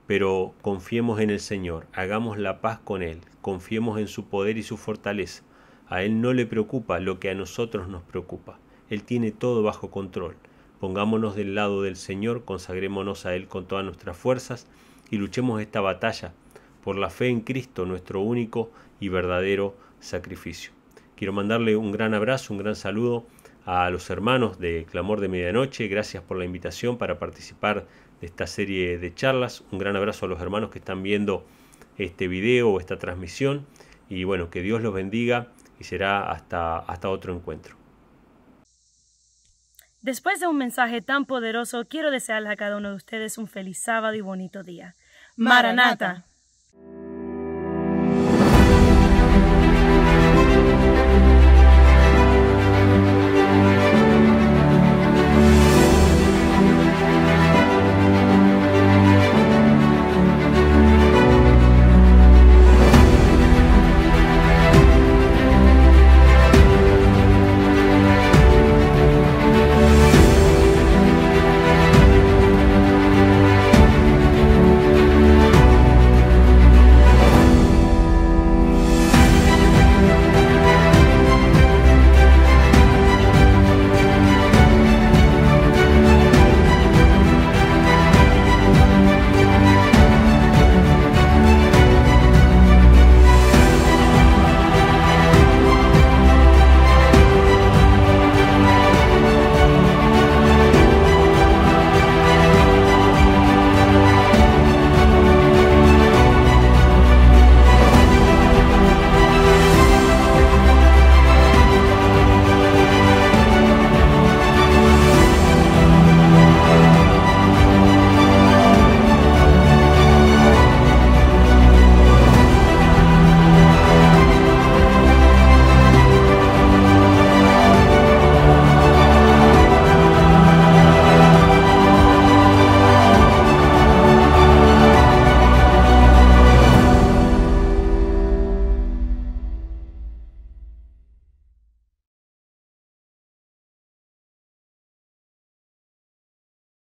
Speaker 3: pero confiemos en el Señor, hagamos la paz con Él, confiemos en su poder y su fortaleza. A Él no le preocupa lo que a nosotros nos preocupa. Él tiene todo bajo control. Pongámonos del lado del Señor, consagrémonos a Él con todas nuestras fuerzas y luchemos esta batalla por la fe en Cristo, nuestro único y verdadero sacrificio. Quiero mandarle un gran abrazo, un gran saludo a los hermanos de Clamor de Medianoche. Gracias por la invitación para participar de esta serie de charlas. Un gran abrazo a los hermanos que están viendo este video o esta transmisión. Y bueno, que Dios los bendiga y será hasta otro encuentro.
Speaker 2: Después de un mensaje tan poderoso, quiero desearle a cada uno de ustedes un feliz sábado y bonito día. Maranata.